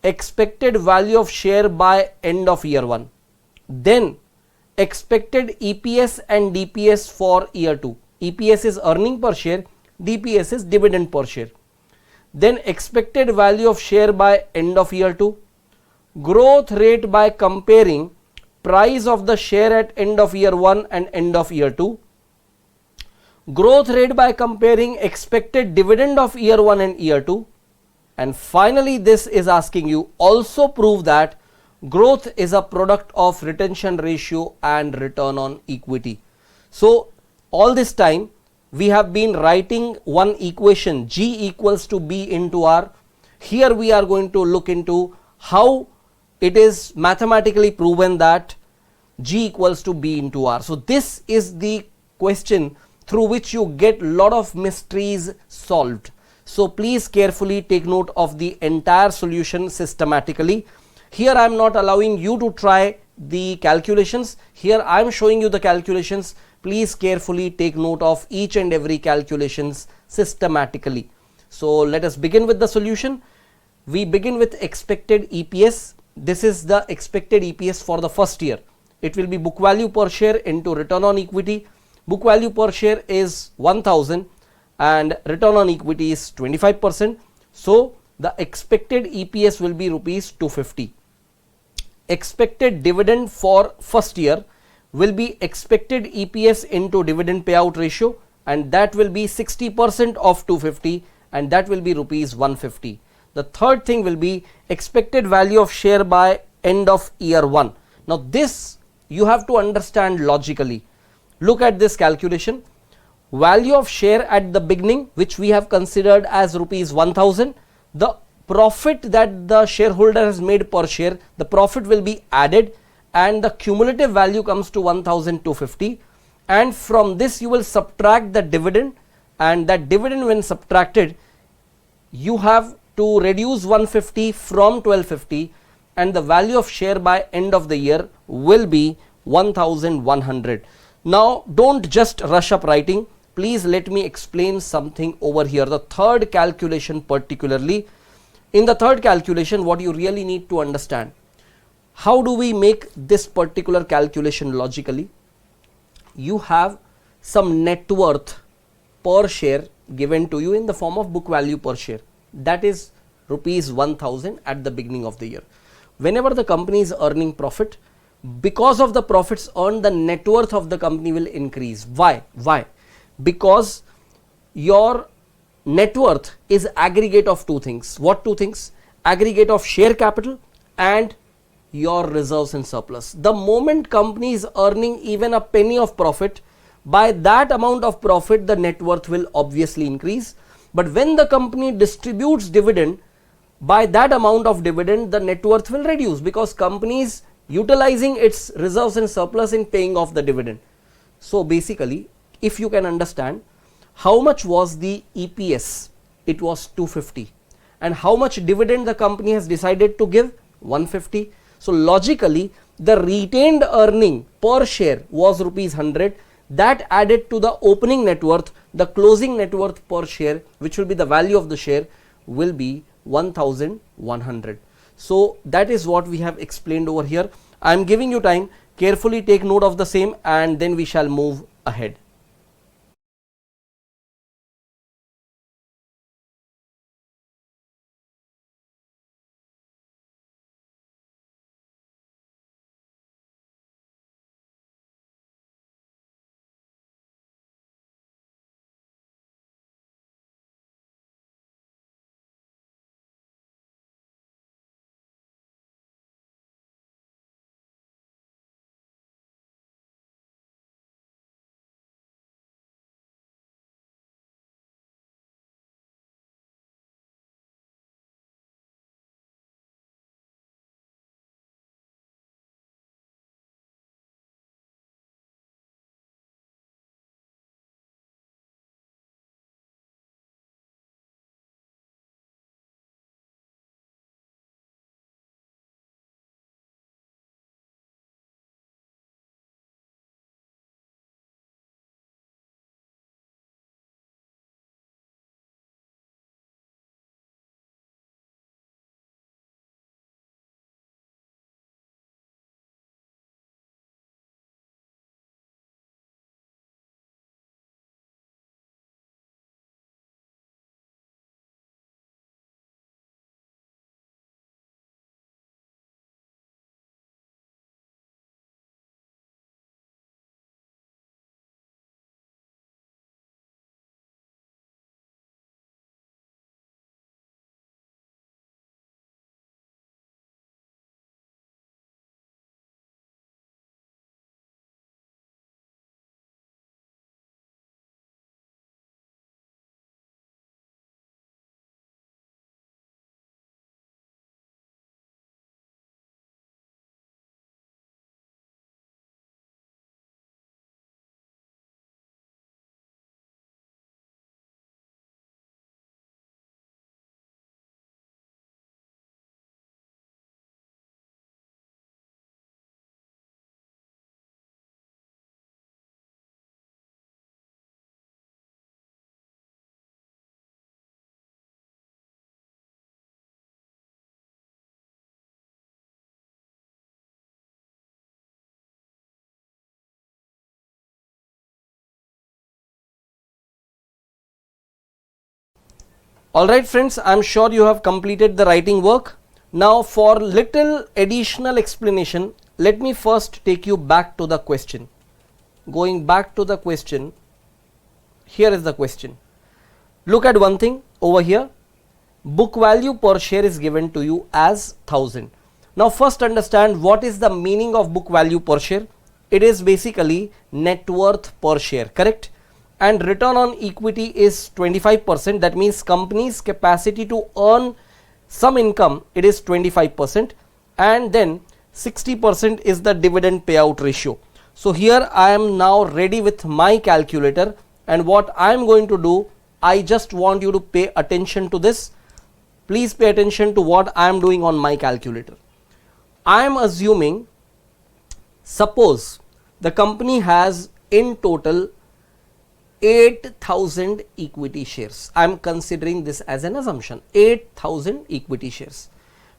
expected value of share by end of year 1. Then expected EPS and DPS for year 2. EPS is earning per share, DPS is dividend per share. Then expected value of share by end of year 2, growth rate by comparing price of the share at end of year 1 and end of year 2, growth rate by comparing expected dividend of year 1 and year 2, and finally this is asking you also prove that growth is a product of retention ratio and return on equity. So all this time we have been writing one equation, G equals to B into R. Here we are going to look into how it is mathematically proven that G equals to B into R. So this is the question through which you get lot of mysteries solved. So please carefully take note of the entire solution systematically. Here I am not allowing you to try the calculations. Here I am showing you the calculations. Please carefully take note of each and every calculations systematically. So let us begin with the solution. We begin with expected EPS. This is the expected EPS for the first year. It will be book value per share into return on equity. Book value per share is 1000 and return on equity is 25%. So the expected EPS will be rupees 250. Expected dividend for first year will be expected EPS into dividend payout ratio, and that will be 60% of 250 and that will be rupees 150. The third thing will be expected value of share by end of year 1. Now this you have to understand logically. Look at this calculation. Value of share at the beginning, which we have considered as rupees 1000, the profit that the shareholder has made per share, the profit will be added and the cumulative value comes to 1250, and from this you will subtract the dividend, and that dividend when subtracted you have to reduce 150 from 1250 and the value of share by end of the year will be 1100. Now don't just rush up writing. Please let me explain something over here. The third calculation particularly. In the third calculation, what you really need to understand, how do we make this particular calculation logically? You have some net worth per share given to you in the form of book value per share. That is rupees 1000 at the beginning of the year. Whenever the company is earning profit, because of the profits earned, the net worth of the company will increase. Why? Because your net worth is aggregate of two things. What two things? Aggregate of share capital and your reserves and surplus. The moment company is earning even a penny of profit, by that amount of profit the net worth will obviously increase. But when the company distributes dividend, by that amount of dividend the net worth will reduce, because company is utilizing its reserves and surplus in paying off the dividend. So basically, if you can understand how much was the EPS, it was 250, and how much dividend the company has decided to give, 150. So logically the retained earning per share was rupees 100. That added to the opening net worth, the closing net worth per share, which will be the value of the share, will be 1100. So that is what we have explained over here. I am giving you time, carefully take note of the same and then we shall move ahead. Alright friends, I am sure you have completed the writing work. Now for little additional explanation, let me first take you back to the question. Going back to the question, here is the question. Look at one thing over here. Book value per share is given to you as 1000. Now first understand what is the meaning of book value per share. It is basically net worth per share, correct? And return on equity is 25%. That means company's capacity to earn some income, it is 25%, and then 60% is the dividend payout ratio. So here I am now ready with my calculator, and what I am going to do, I just want you to pay attention to this. Please pay attention to what I am doing on my calculator. I am assuming, suppose the company has in total 8,000 equity shares. I am considering this as an assumption, 8,000 equity shares.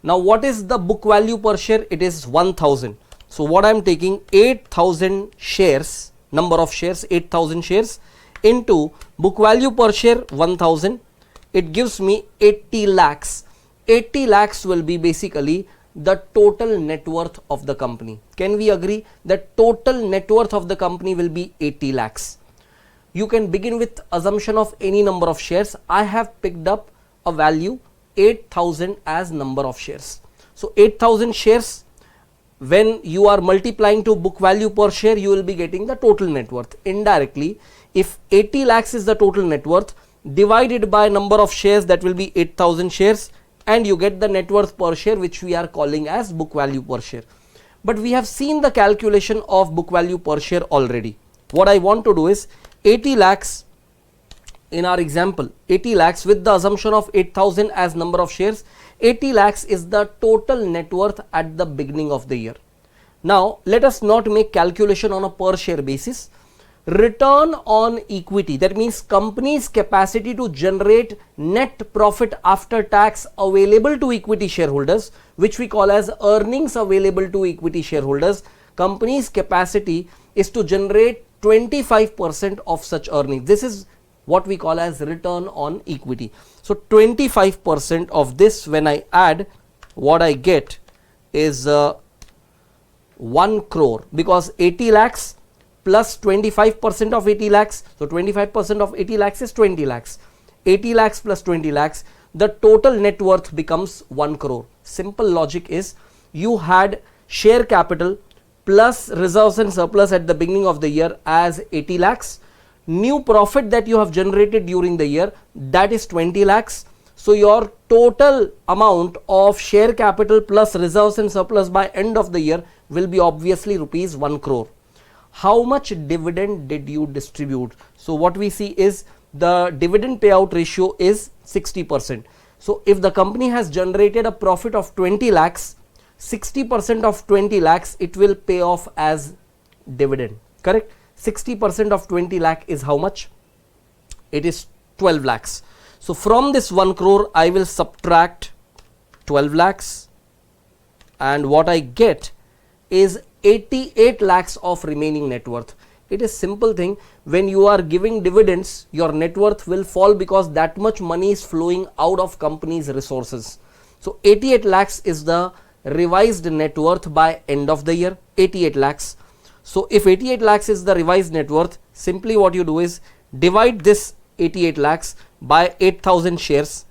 Now what is the book value per share? It is 1000. So what I am taking, 8,000 shares, number of shares, 8,000 shares into book value per share 1000. It gives me 80 lakhs. 80 lakhs will be basically the total net worth of the company. Can we agree that total net worth of the company will be 80 lakhs? You can begin with assumption of any number of shares. I have picked up a value 8,000 as number of shares. So 8,000 shares, when you are multiplying to book value per share, you will be getting the total net worth. Indirectly, if 80 lakhs is the total net worth, divided by number of shares, that will be 8,000 shares, and you get the net worth per share, which we are calling as book value per share. But we have seen the calculation of book value per share already. What I want to do is 80 lakhs in our example, 80 lakhs with the assumption of 8,000 as number of shares, 80 lakhs is the total net worth at the beginning of the year. Now let us not make calculation on a per share basis. Return on equity, that means company's capacity to generate net profit after tax available to equity shareholders, which we call as earnings available to equity shareholders. Company's capacity is to generate 25% of such earnings. This is what we call as return on equity. So 25% of this, when I add, what I get is 1 crore, because 80 lakhs plus 25% of 80 lakhs. So 25% of 80 lakhs is 20 lakhs. 80 lakhs plus 20 lakhs, the total net worth becomes 1 crore. Simple logic is, you had share capital plus reserves and surplus at the beginning of the year as 80 lakhs. New profit that you have generated during the year, that is 20 lakhs. So your total amount of share capital plus reserves and surplus by end of the year will be obviously rupees 1 crore. How much dividend did you distribute? So what we see is the dividend payout ratio is 60%. So if the company has generated a profit of 20 lakhs, 60% of 20 lakhs, it will pay off as dividend, correct? 60% of 20 lakh is how much? It is 12 lakhs. So from this 1 crore, I will subtract 12 lakhs, and what I get is 88 lakhs of remaining net worth. It is simple thing. When you are giving dividends, your net worth will fall because that much money is flowing out of company's resources. So 88 lakhs is the revised net worth by end of the year, 88 lakhs. So if 88 lakhs is the revised net worth, simply what you do is divide this 88 lakhs by 8,000 shares,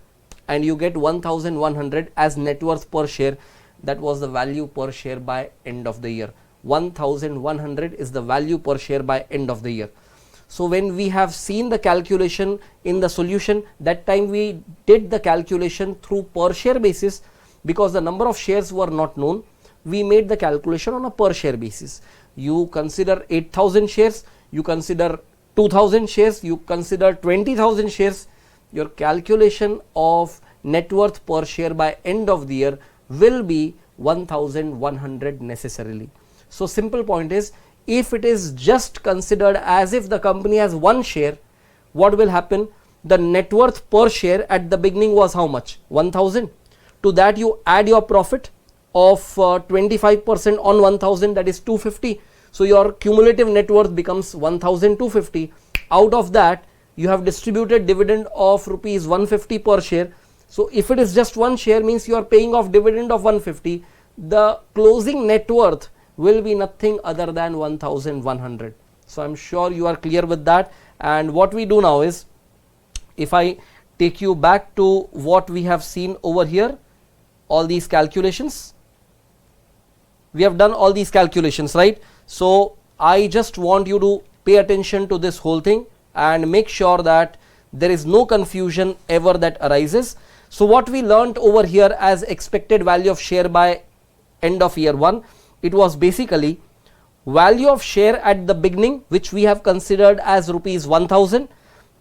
and you get 1,100 as net worth per share. That was the value per share by end of the year. 1,100 is the value per share by end of the year. So when we have seen the calculation in the solution, that time we did the calculation through per share basis, because the number of shares were not known. We made the calculation on a per share basis. You consider 8,000 shares, you consider 2,000 shares, you consider 20,000 shares, your calculation of net worth per share by end of the year will be 1,100 necessarily. So simple point is, if it is just considered as if the company has one share, what will happen? The net worth per share at the beginning was how much? 1,000. To that you add your profit of 25% on 1,000, that is 250. So your cumulative net worth becomes 1,250. Out of that, you have distributed dividend of rupees 150 per share. So if it is just one share, means you are paying off dividend of 150, the closing net worth will be nothing other than 1100. So I'm sure you are clear with that. And what we do now is, if I take you back to what we have seen over here, all these calculations, we have done all these calculations, right? So I just want you to pay attention to this whole thing and make sure that there is no confusion ever that arises. So what we learnt over here as expected value of share by end of year 1, it was basically value of share at the beginning, which we have considered as rupees 1000.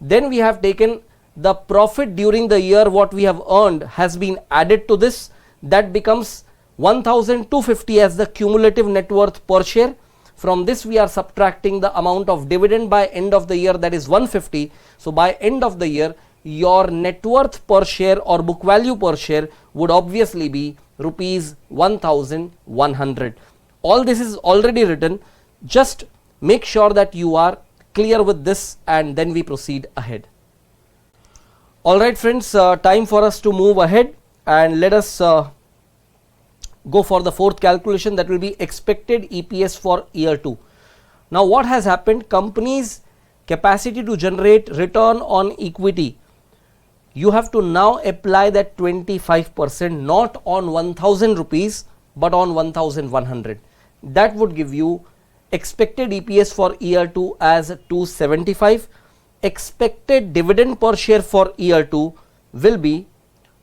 Then we have taken the profit during the year, what we have earned has been added to this, that becomes 1250 as the cumulative net worth per share. From this we are subtracting the amount of dividend by end of the year, that is 150. So by end of the year, your net worth per share or book value per share would obviously be rupees 1100. All this is already written, just make sure that you are clear with this and then we proceed ahead. Alright friends, time for us to move ahead and let us go for the fourth calculation, that will be expected EPS for year 2. Now what has happened, company's capacity to generate return on equity, you have to now apply that 25%, not on 1000 rupees but on 1100. That would give you expected EPS for year 2 as 275. Expected dividend per share for year 2 will be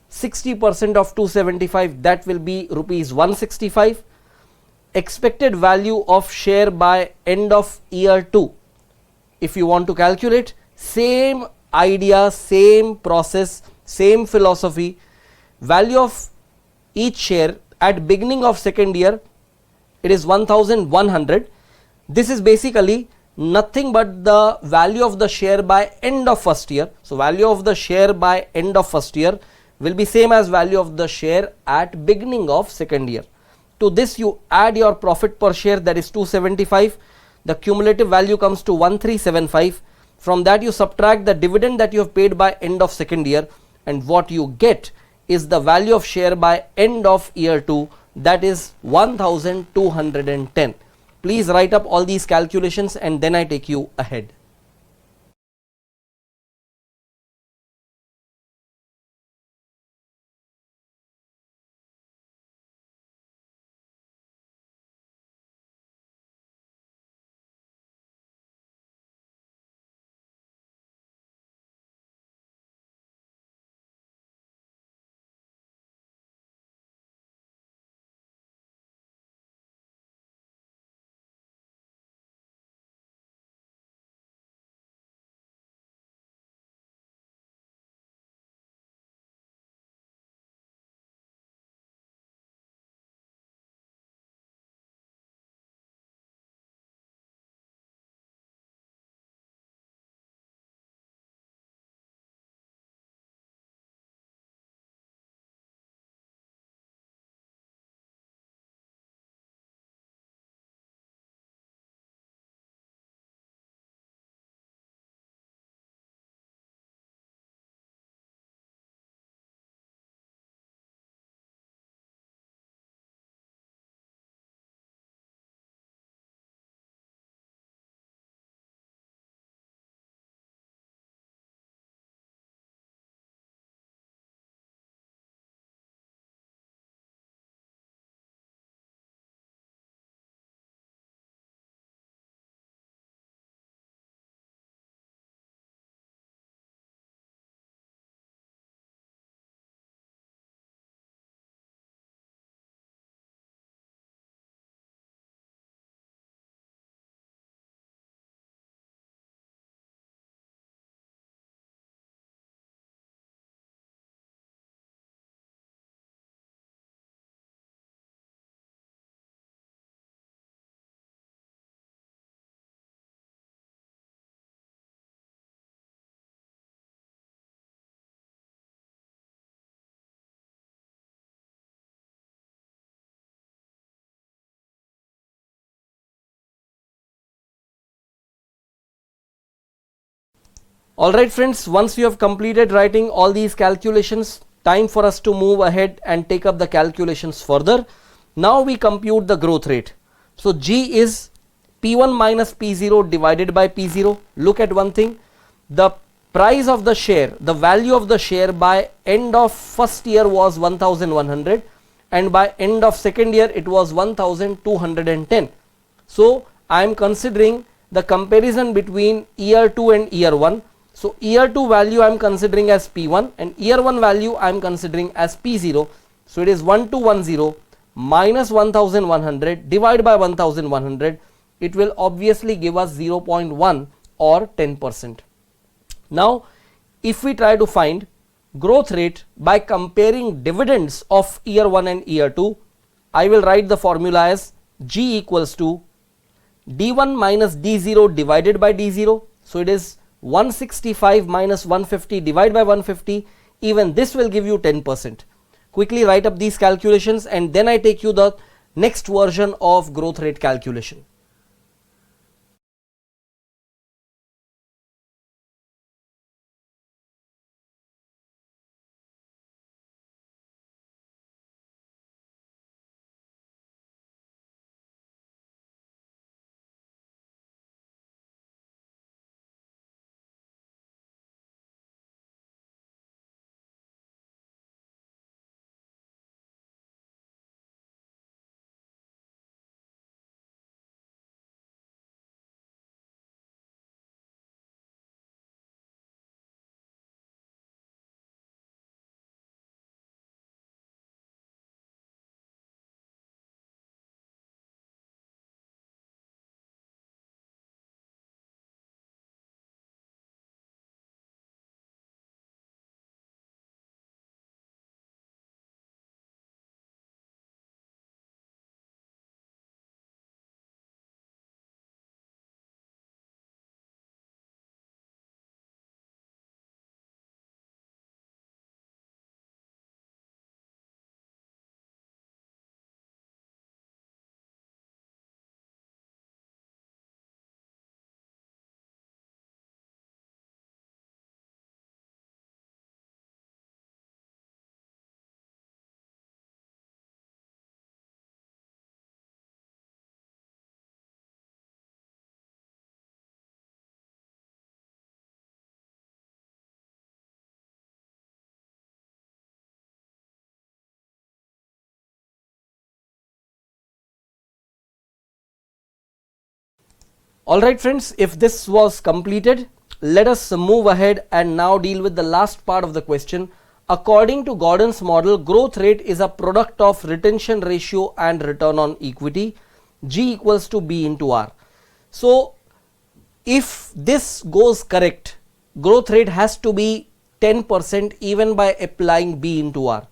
60% of 275, that will be rupees 165. Expected value of share by end of year 2, if you want to calculate, same idea, same process, same philosophy. Value of each share at beginning of second year, it is 1100. This is basically nothing but the value of the share by end of first year. So value of the share by end of first year will be same as value of the share at beginning of second year. To this you add your profit per share, that is 275. The cumulative value comes to 1375. From that you subtract the dividend that you have paid by end of second year, and what you get is the value of share by end of year 2, that is 1210. Please write up all these calculations and then I take you ahead. Alright friends, once you have completed writing all these calculations, time for us to move ahead and take up the calculations further. Now we compute the growth rate. So G is P1 minus P0 divided by P0. Look at one thing, the price of the share, the value of the share by end of first year was 1100 and by end of second year it was 1210. So I am considering the comparison between year 2 and year 1. So year 2 value I am considering as P1 and year 1 value I am considering as P0. So it is 1210 minus 1100 divided by 1100. It will obviously give us 0.1 or 10%. Now if we try to find growth rate by comparing dividends of year 1 and year 2, I will write the formula as G equals to D1 minus D0 divided by D0. So it is 165 minus 150 divided by 150. Even this will give you 10%. Quickly write up these calculations and then I take you the next version of growth rate calculation. Alright friends, if this was completed, let us move ahead and now deal with the last part of the question. According to Gordon's model, growth rate is a product of retention ratio and return on equity. G equals to B into R. So if this goes correct, growth rate has to be 10% even by applying B into R.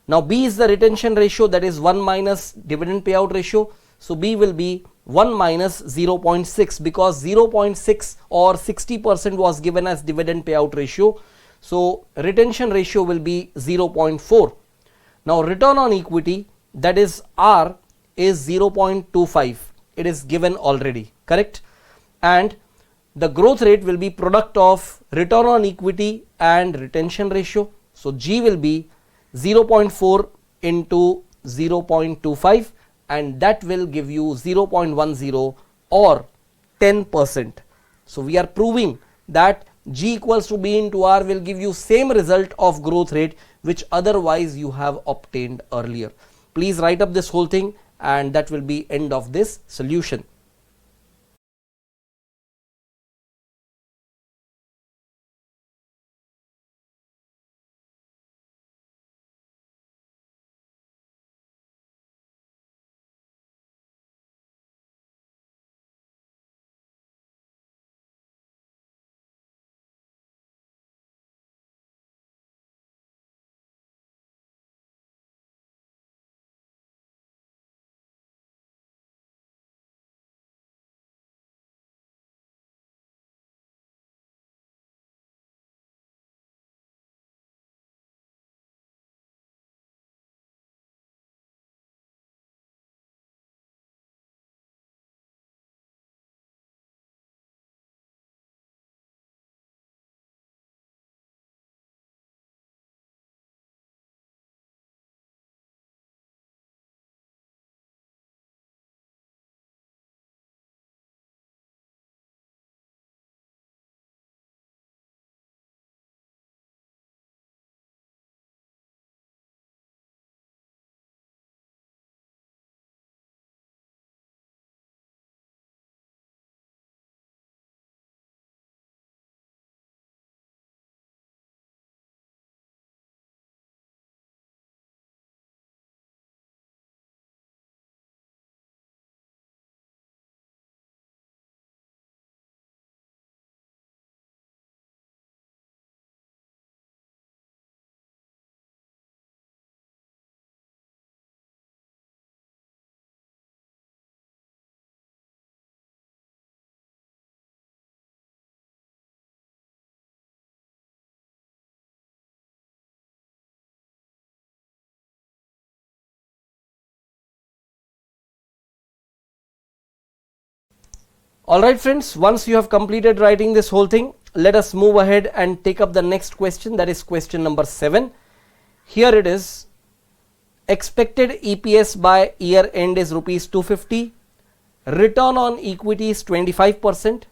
Now B is the retention ratio, that is 1 minus dividend payout ratio. So B will be 1 minus 0.6 because 0.6 or 60% was given as dividend payout ratio. So retention ratio will be 0.4. Now return on equity, that is R, is 0.25. It is given already, correct? And the growth rate will be product of return on equity and retention ratio. So G will be 0.4 into 0.25 and that will give you 0.10 or 10%. So we are proving that G equals to B into R will give you same result of growth rate which otherwise you have obtained earlier. Please write up this whole thing and that will be end of this solution. Alright friends, once you have completed writing this whole thing, let us move ahead and take up the next question, that is question number 7. Here it is. Expected EPS by year end is rupees 250. Return on equity is 25%.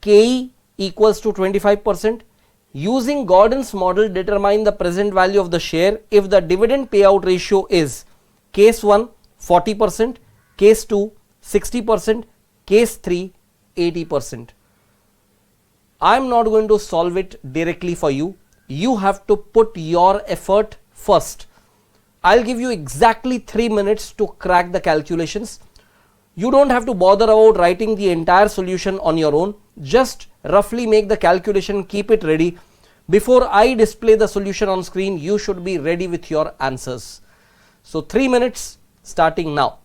KE equals to 25%. Using Gordon's model, determine the present value of the share if the dividend payout ratio is case 1 40%, case 2 60%, case 3 80%. I am not going to solve it directly for you. You have to put your effort first. I'll give you exactly 3 minutes to crack the calculations. You don't have to bother about writing the entire solution on your own. Just roughly make the calculation, keep it ready. Before I display the solution on screen, you should be ready with your answers. So 3 minutes starting now.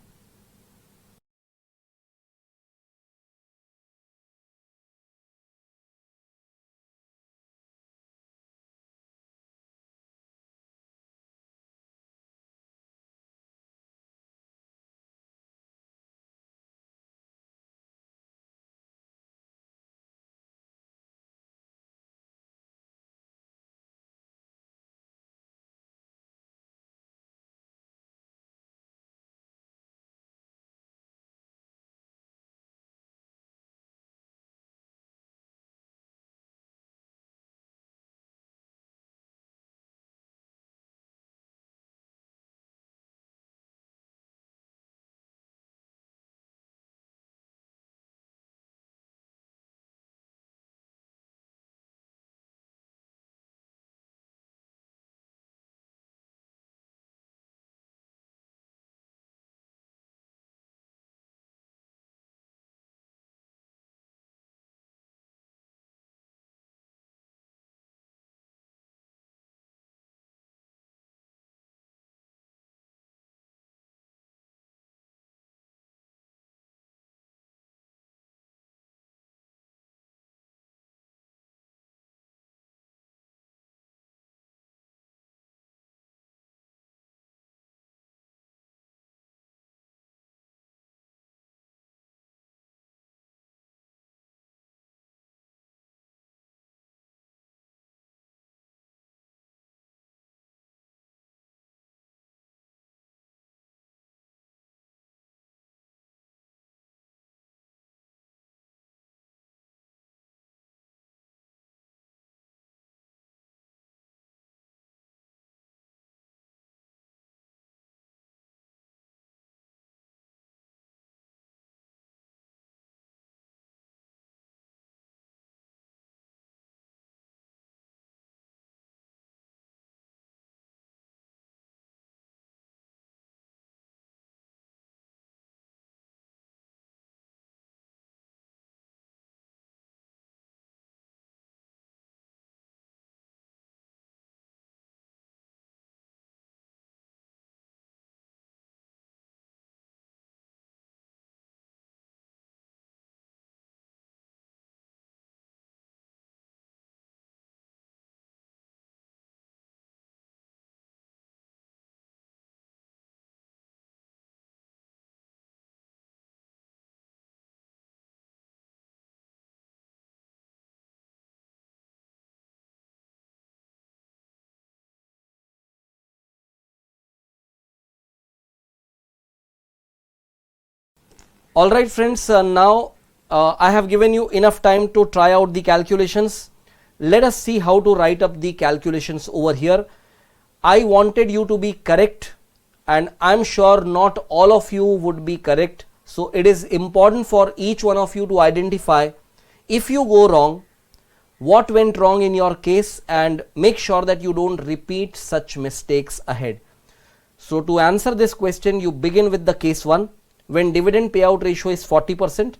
Alright friends, now I have given you enough time to try out the calculations. Let us see how to write up the calculations over here. I wanted you to be correct, and I'm sure not all of you would be correct. So it is important for each one of you to identify if you go wrong, what went wrong in your case, and make sure that you don't repeat such mistakes ahead. So to answer this question, you begin with the case 1. When dividend payout ratio is 40%,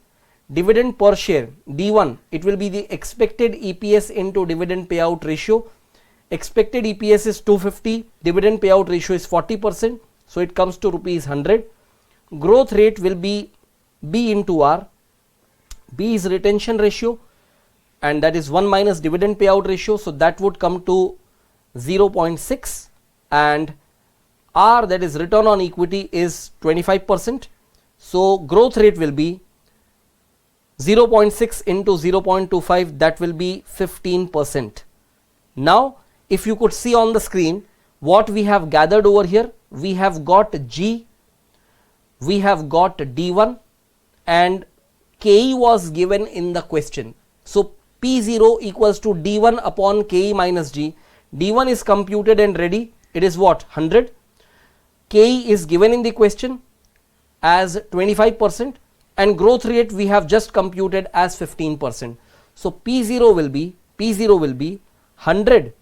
dividend per share D1, it will be the expected EPS into dividend payout ratio. Expected EPS is 250, dividend payout ratio is 40%, so it comes to rupees 100. Growth rate will be B into R. B is retention ratio, and that is 1 minus dividend payout ratio, so that would come to 0.6, and R, that is return on equity, is 25%. So growth rate will be 0.6 into 0.25, that will be 15%. Now, if you could see on the screen what we have gathered over here, we have got G, we have got D1, and KE was given in the question. So, P0 equals to D1 upon KE minus G. D1 is computed and ready. It is what? 100. KE is given in the question as 25%, and growth rate we have just computed as 15%. So, P0 will be 100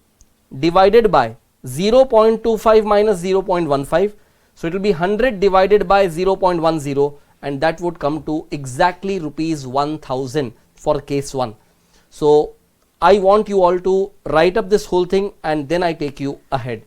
divided by 0.25 minus 0.15. So, it will be 100 divided by 0.10, and that would come to exactly rupees 1000 for case 1. So, I want you all to write up this whole thing and then I take you ahead.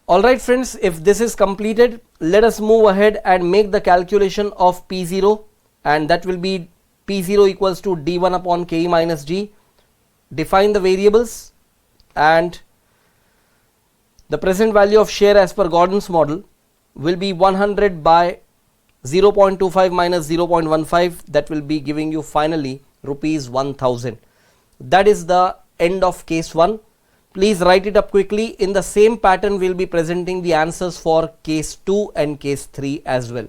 Alright friends, if this is completed, let us move ahead and make the calculation of P0, and that will be P0 equals to D1 upon KE minus G. Define the variables, and the present value of share as per Gordon's model will be 100 by 0.25 minus 0.15, that will be giving you finally rupees 1000. That is the end of case 1. Please write it up quickly. In the same pattern, we will be presenting the answers for case 2 and case 3 as well.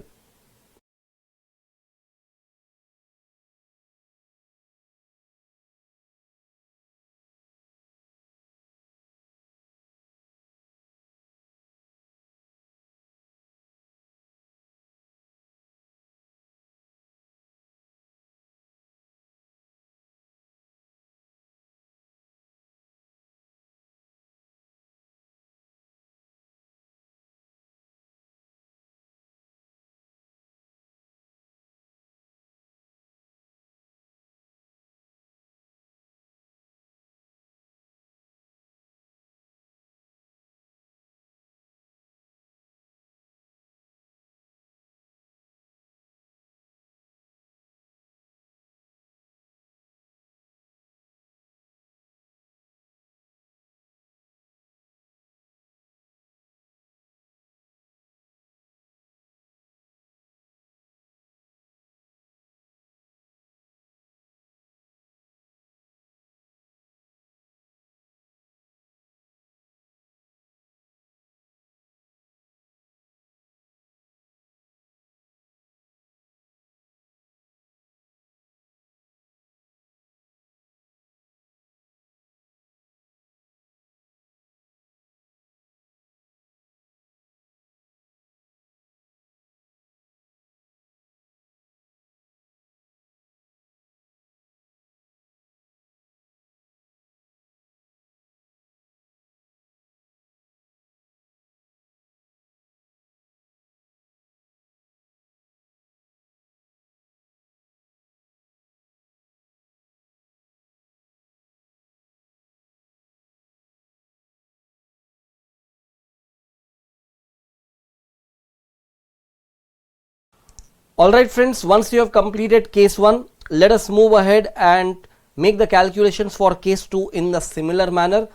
Alright friends, once you have completed case 1, let us move ahead and make the calculations for case 2 in the similar manner.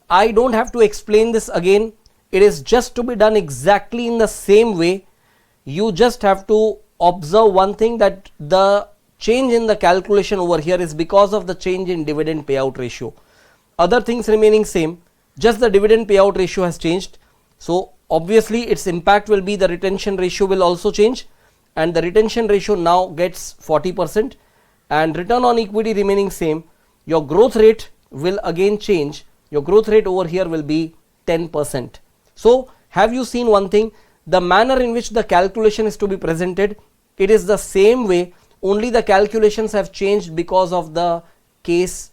I don't have to explain this again, it is just to be done exactly in the same way. You just have to observe one thing, that the change in the calculation over here is because of the change in dividend payout ratio. Other things remaining same, just the dividend payout ratio has changed. So obviously its impact will be the retention ratio will also change, and the retention ratio now gets 40%, and return on equity remaining same. Your growth rate will again change. Your growth rate over here will be 10%. So have you seen one thing, the manner in which the calculation is to be presented, it is the same way, only the calculations have changed because of the case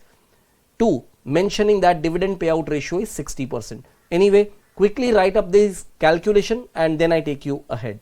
2 mentioning that dividend payout ratio is 60%. Anyway, quickly write up this calculation and then I take you ahead.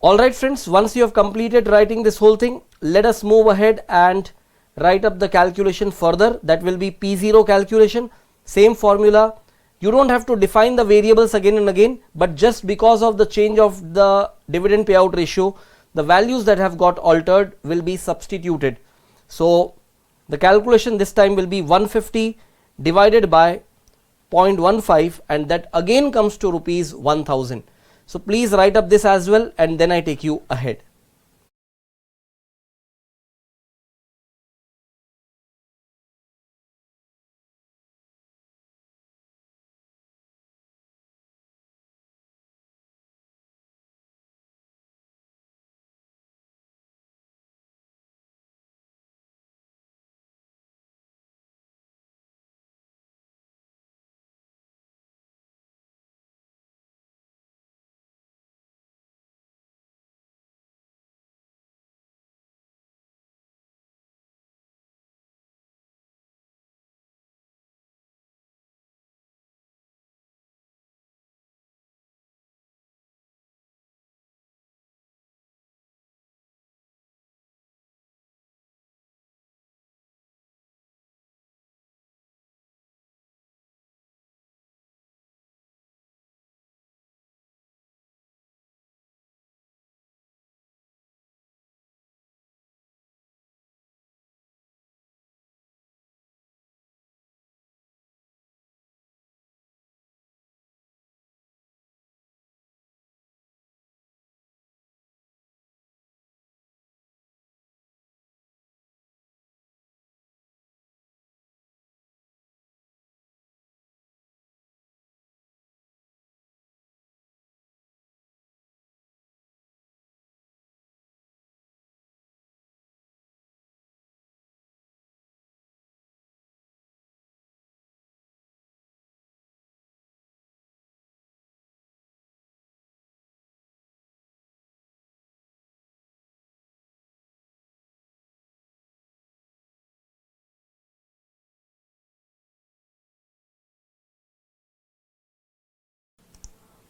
Alright friends, once you have completed writing this whole thing, let us move ahead and write up the calculation further. That will be P0 calculation, same formula. You don't have to define the variables again and again, but just because of the change of the dividend payout ratio, the values that have got altered will be substituted. So the calculation this time will be 150 divided by 0.15, and that again comes to rupees 1000. So please write up this as well and then I take you ahead.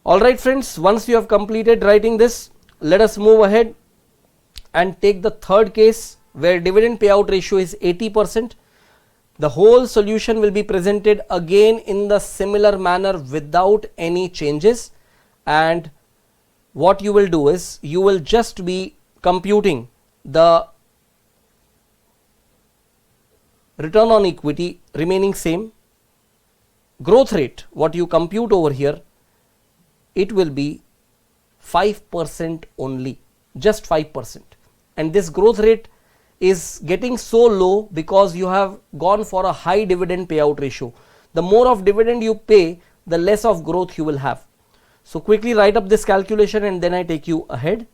Alright friends, once you have completed writing this, let us move ahead and take the third case where dividend payout ratio is 80%. The whole solution will be presented again in the similar manner without any changes, and what you will do is you will just be computing the return on equity remaining same, growth rate what you compute over here, it will be 5% only, just 5%, and this growth rate is getting so low because you have gone for a high dividend payout ratio. The more of dividend you pay, the less of growth you will have. So quickly write up this calculation and then I take you ahead.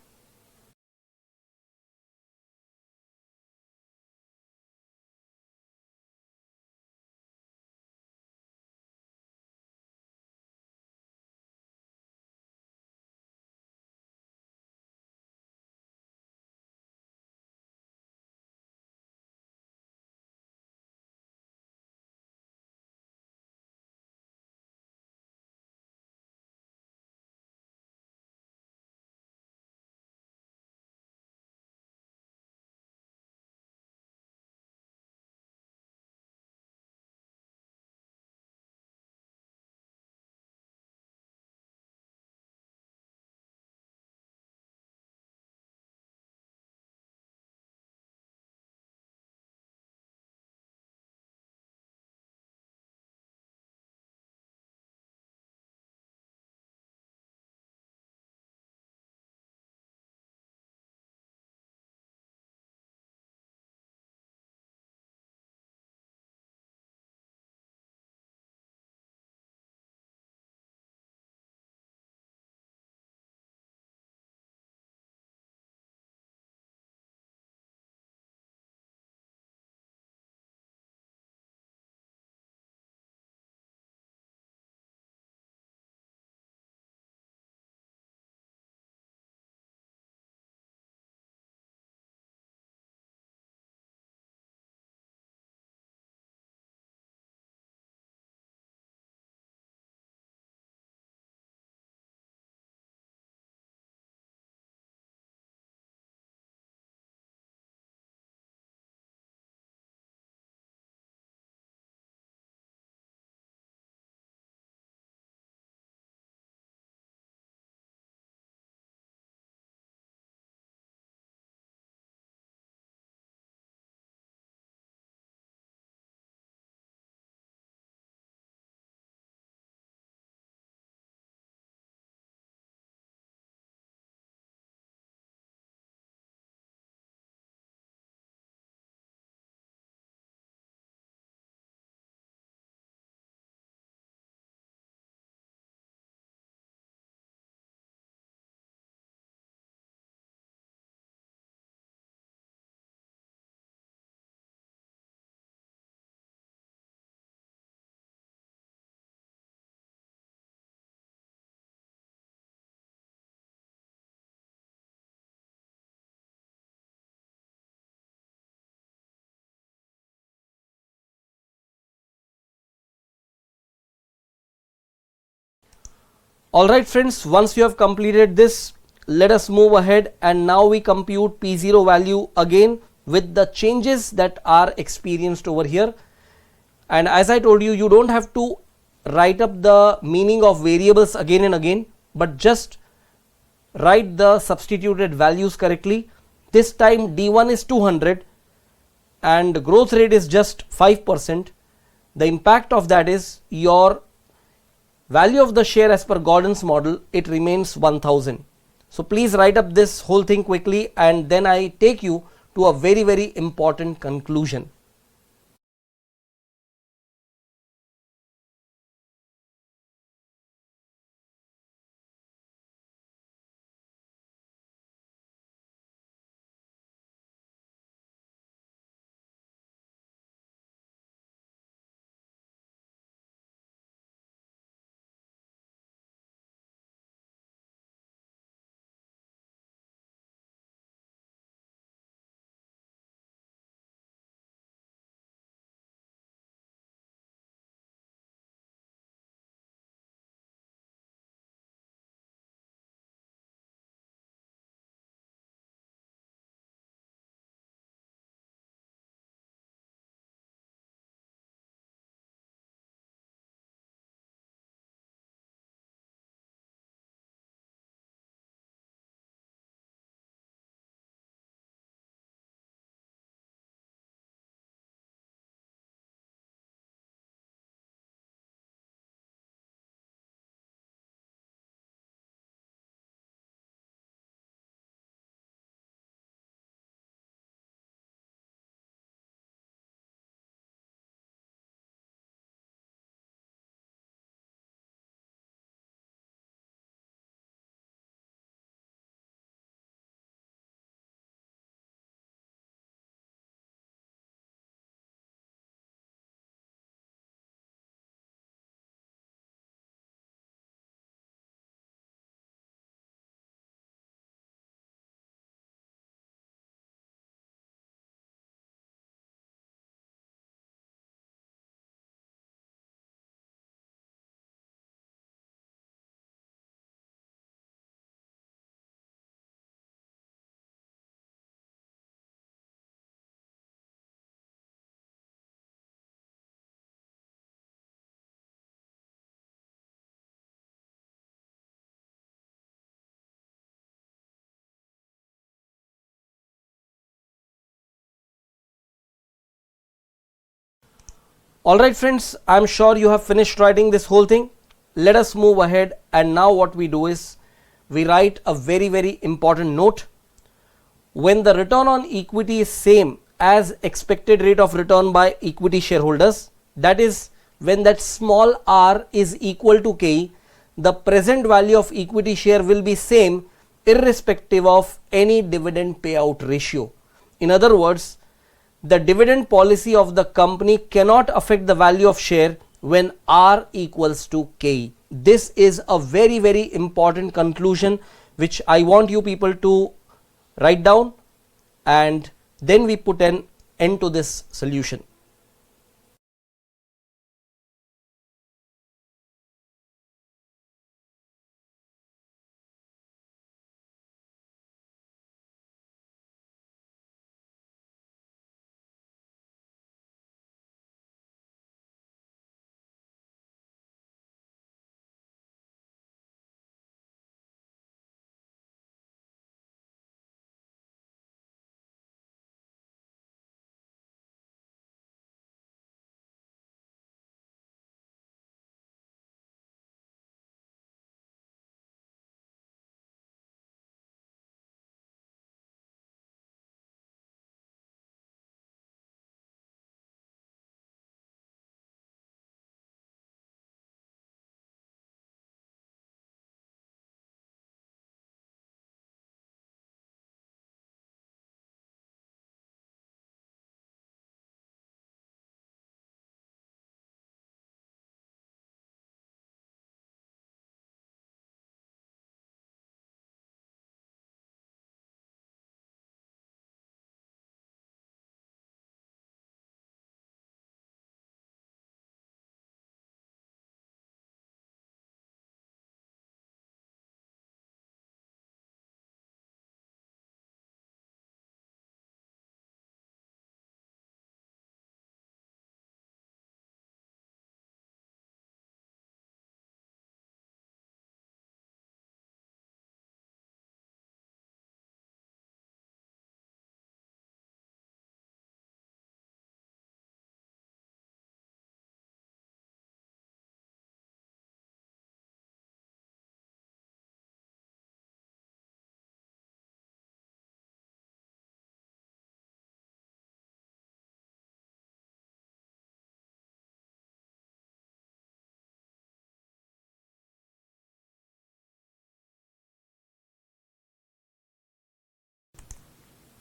Alright friends, once you have completed this, let us move ahead and now we compute P0 value again with the changes that are experienced over here. And as I told you, you don't have to write up the meaning of variables again and again, but just write the substituted values correctly. This time D1 is 200 and growth rate is just 5%. The impact of that is your value of the share as per Gordon's model, it remains 1000. So please write up this whole thing quickly and then I take you to a very important conclusion. Alright friends, I am sure you have finished writing this whole thing. Let us move ahead, and now what we do is we write a very important note. When the return on equity is same as expected rate of return by equity shareholders, that is when that small r is equal to k, the present value of equity share will be same irrespective of any dividend payout ratio. In other words, the dividend policy of the company cannot affect the value of share when r equals to k. This is a very important conclusion which I want you people to write down, and then we put an end to this solution.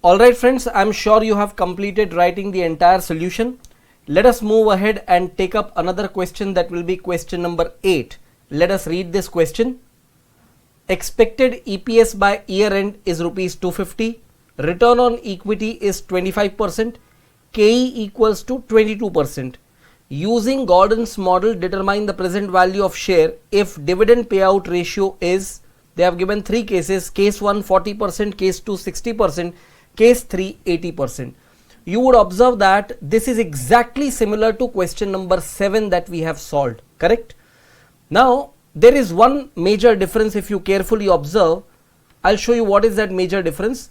Alright friends, I am sure you have completed writing the entire solution. Let us move ahead and take up another question, that will be question number 8. Let us read this question. Expected EPS by year end is rupees 250. Return on equity is 25%. KE equals to 22%. Using Gordon's model, determine the present value of share if dividend payout ratio is, they have given 3 cases, case 1 40%, case 2 60%, case 3 80%. You would observe that this is exactly similar to question number 7 that we have solved, correct? Now there is one major difference. If you carefully observe, I'll show you what is that major difference.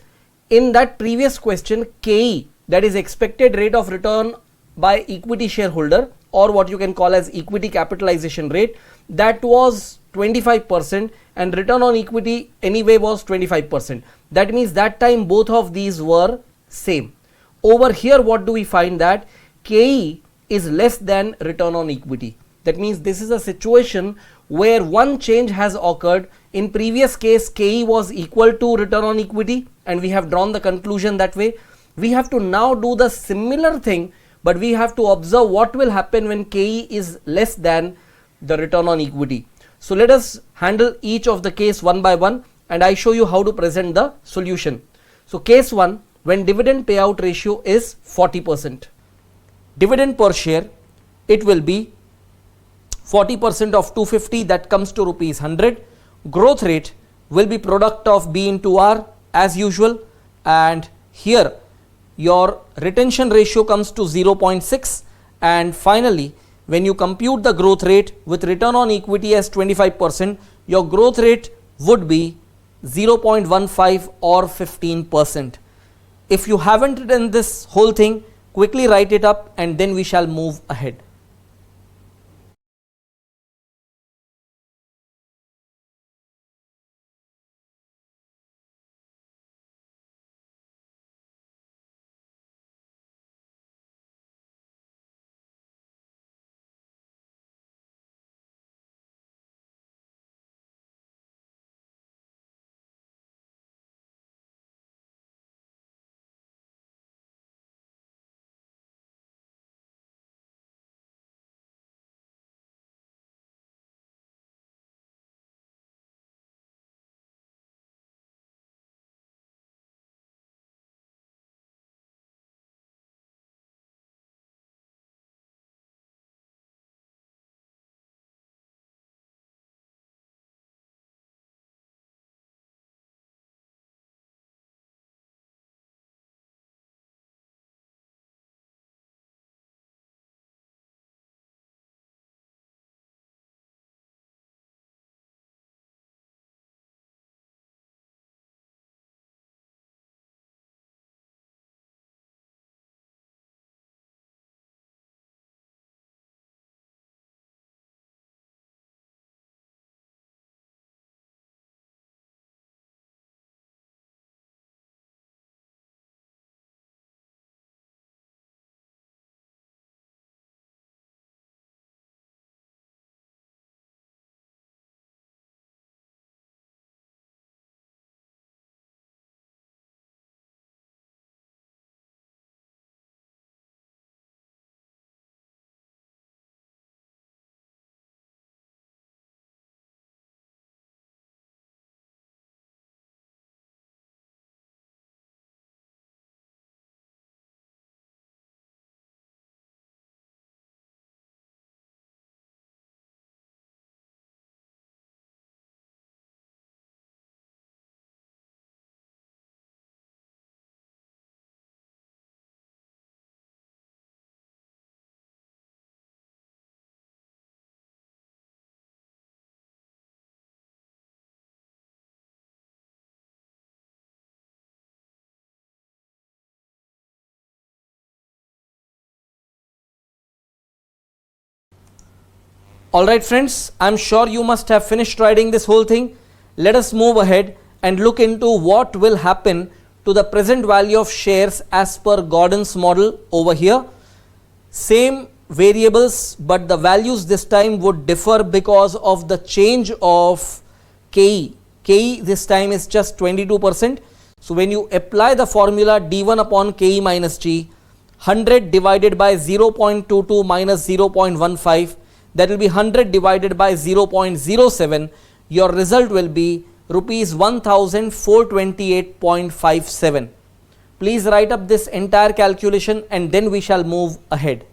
In that previous question, KE, that is expected rate of return by equity shareholder, or what you can call as equity capitalization rate, that was 25%, and return on equity anyway was 25%. That means that time both of these were same. Over here what do we find, that KE is less than return on equity. That means this is a situation where one change has occurred. In previous case, KE was equal to return on equity, and we have drawn the conclusion that way. We have to now do the similar thing, but we have to observe what will happen when KE is less than the return on equity. So let us handle each of the case one by one, and I show you how to present the solution. So case 1, when dividend payout ratio is 40%. Dividend per share, it will be 40% of 250, that comes to rupees 100. Growth rate will be product of B into R as usual, and here your retention ratio comes to 0.6, and finally when you compute the growth rate with return on equity as 25%, your growth rate would be 0.15 or 15%. If you haven't written this whole thing, quickly write it up and then we shall move ahead. Alright friends, I'm sure you must have finished writing this whole thing. Let us move ahead and look into what will happen to the present value of shares as per Gordon's model over here. Same variables, but the values this time would differ because of the change of KE. KE this time is just 22%. So when you apply the formula D1 upon KE minus G, 100 divided by 0.22 minus 0.15, that will be 100 divided by 0.07. Your result will be rupees 1428.57. Please write up this entire calculation and then we shall move ahead.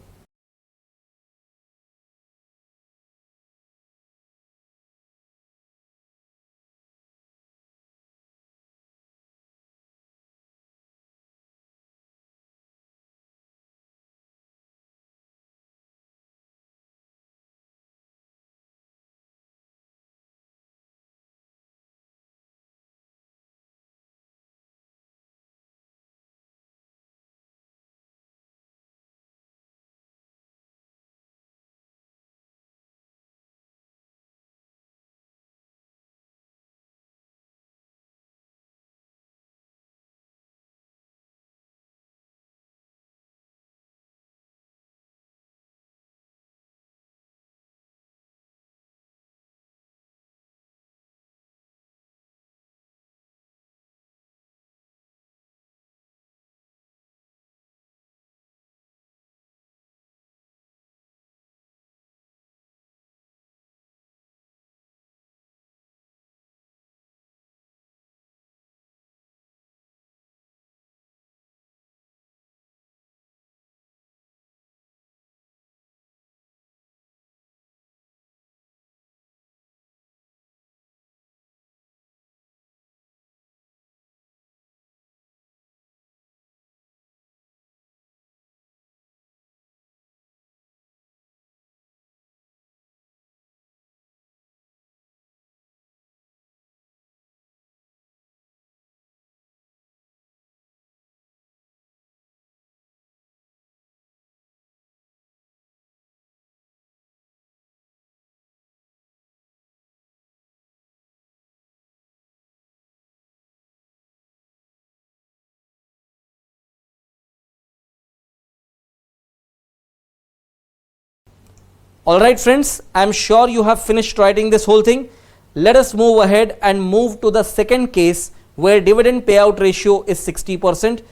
Alright friends, I am sure you have finished writing this whole thing. Let us move ahead and move to the second case where dividend payout ratio is 60%.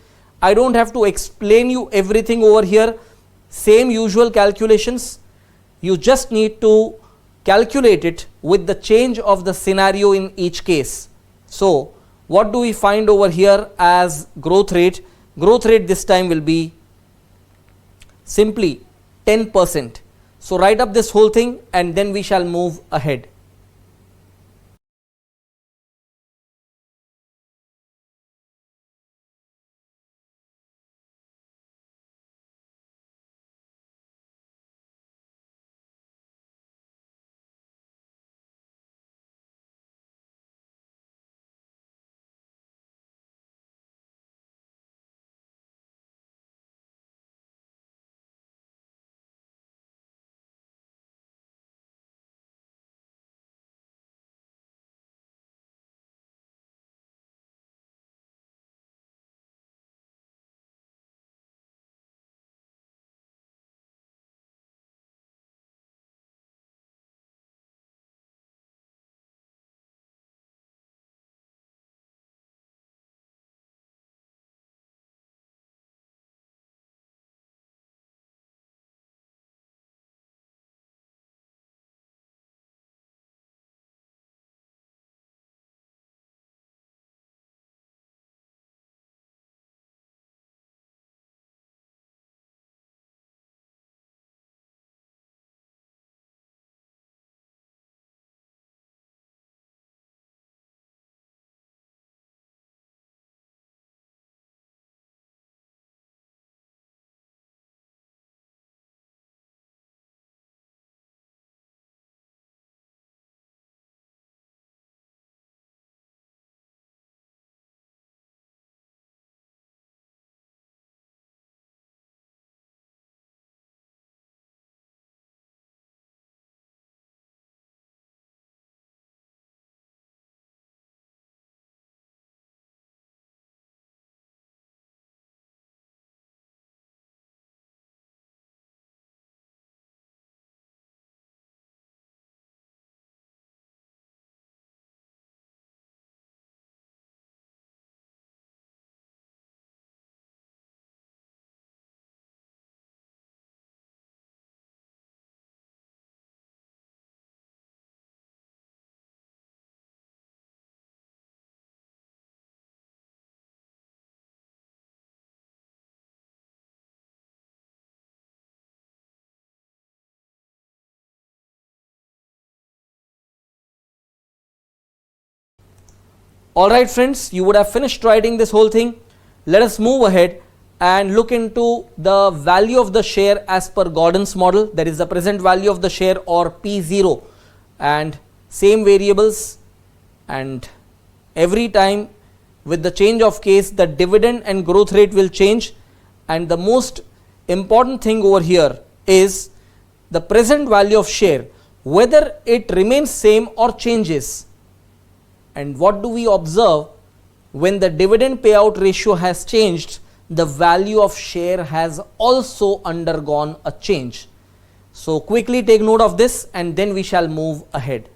I don't have to explain you everything over here. Same usual calculations. You just need to calculate it with the change of the scenario in each case. So what do we find over here as growth rate? Growth rate this time will be simply 10%. So write up this whole thing and then we shall move ahead. Alright friends, you would have finished writing this whole thing. Let us move ahead and look into the value of the share as per Gordon's model, that is the present value of the share or P0, and same variables, and every time with the change of case the dividend and growth rate will change, and the most important thing over here is the present value of share, whether it remains same or changes. And what do we observe? When the dividend payout ratio has changed, the value of share has also undergone a change. So quickly take note of this and then we shall move ahead.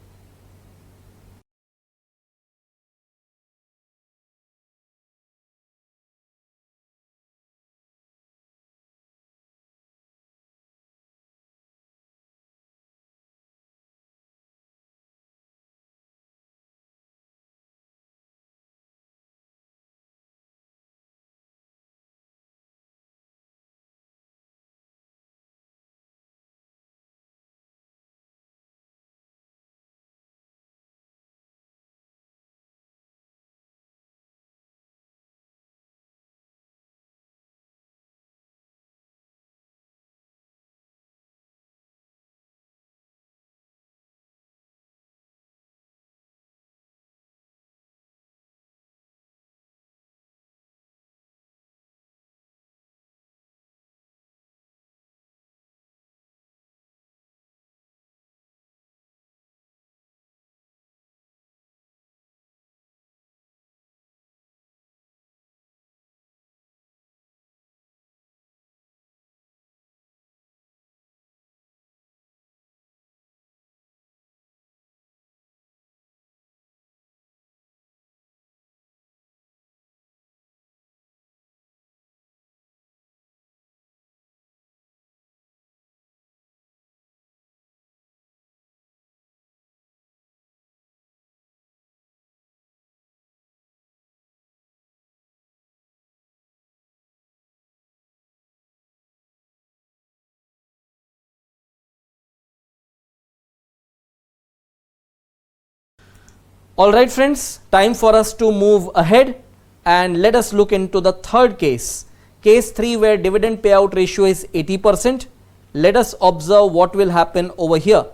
Alright friends, time for us to move ahead and let us look into the third case. Case 3 where dividend payout ratio is 80%. Let us observe what will happen over here.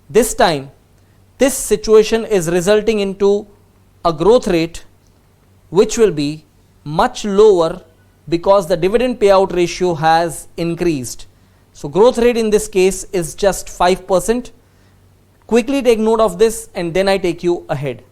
This time, this situation is resulting into a growth rate which will be much lower because the dividend payout ratio has increased. So growth rate in this case is just 5%. Quickly take note of this and then I take you ahead.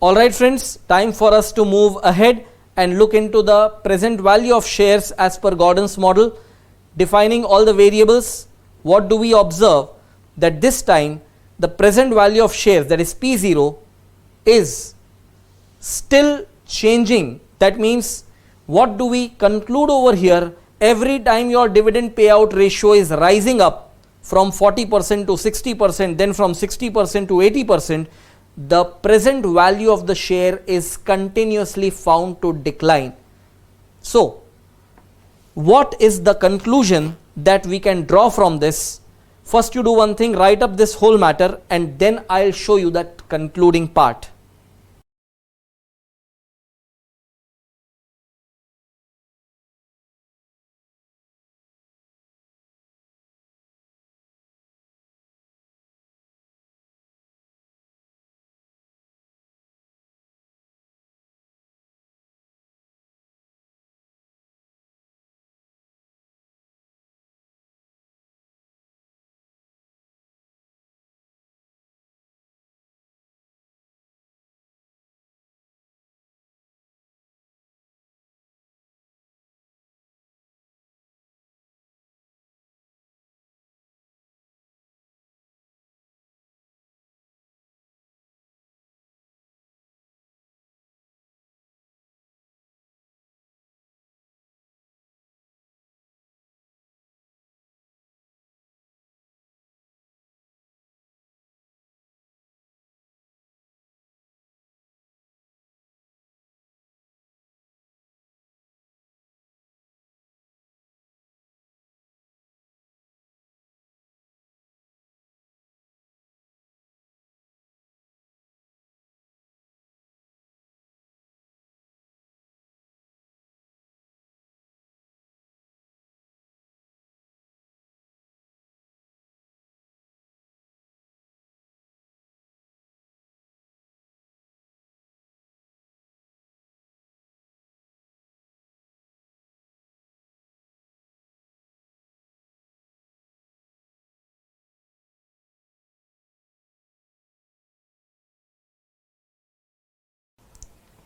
Alright friends, time for us to move ahead and look into the present value of shares as per Gordon's model. Defining all the variables, what do we observe? That this time the present value of shares, that is P0, is still changing. That means, what do we conclude over here? Every time your dividend payout ratio is rising up from 40% to 60%, then from 60% to 80%, the present value of the share is continuously found to decline. So, what is the conclusion that we can draw from this? First, you do one thing, write up this whole matter, and then I'll show you that concluding part.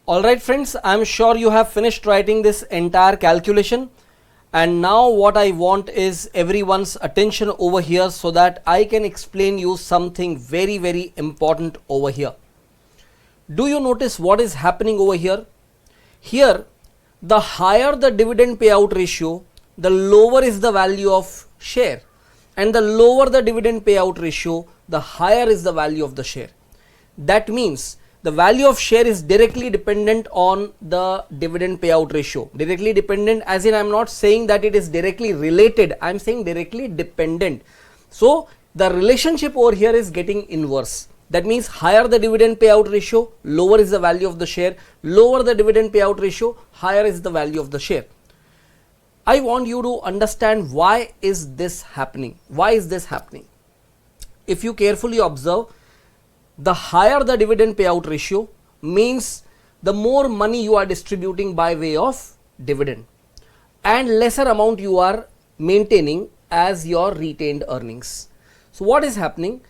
Alright friends, I am sure you have finished writing this entire calculation, and now what I want is everyone's attention over here so that I can explain you something very important over here. Do you notice what is happening over here? Here, the higher the dividend payout ratio, the lower is the value of share, and the lower the dividend payout ratio, the higher is the value of the share. That means the value of share is directly dependent on the dividend payout ratio. Directly dependent as in, I am not saying that it is directly related, I am saying directly dependent. So the relationship over here is getting inverse. That means higher the dividend payout ratio, lower is the value of the share, lower the dividend payout ratio, higher is the value of the share. I want you to understand why is this happening. Why is this happening? If you carefully observe, the higher the dividend payout ratio means the more money you are distributing by way of dividend, and lesser amount you are maintaining as your retained earnings. So what is happening?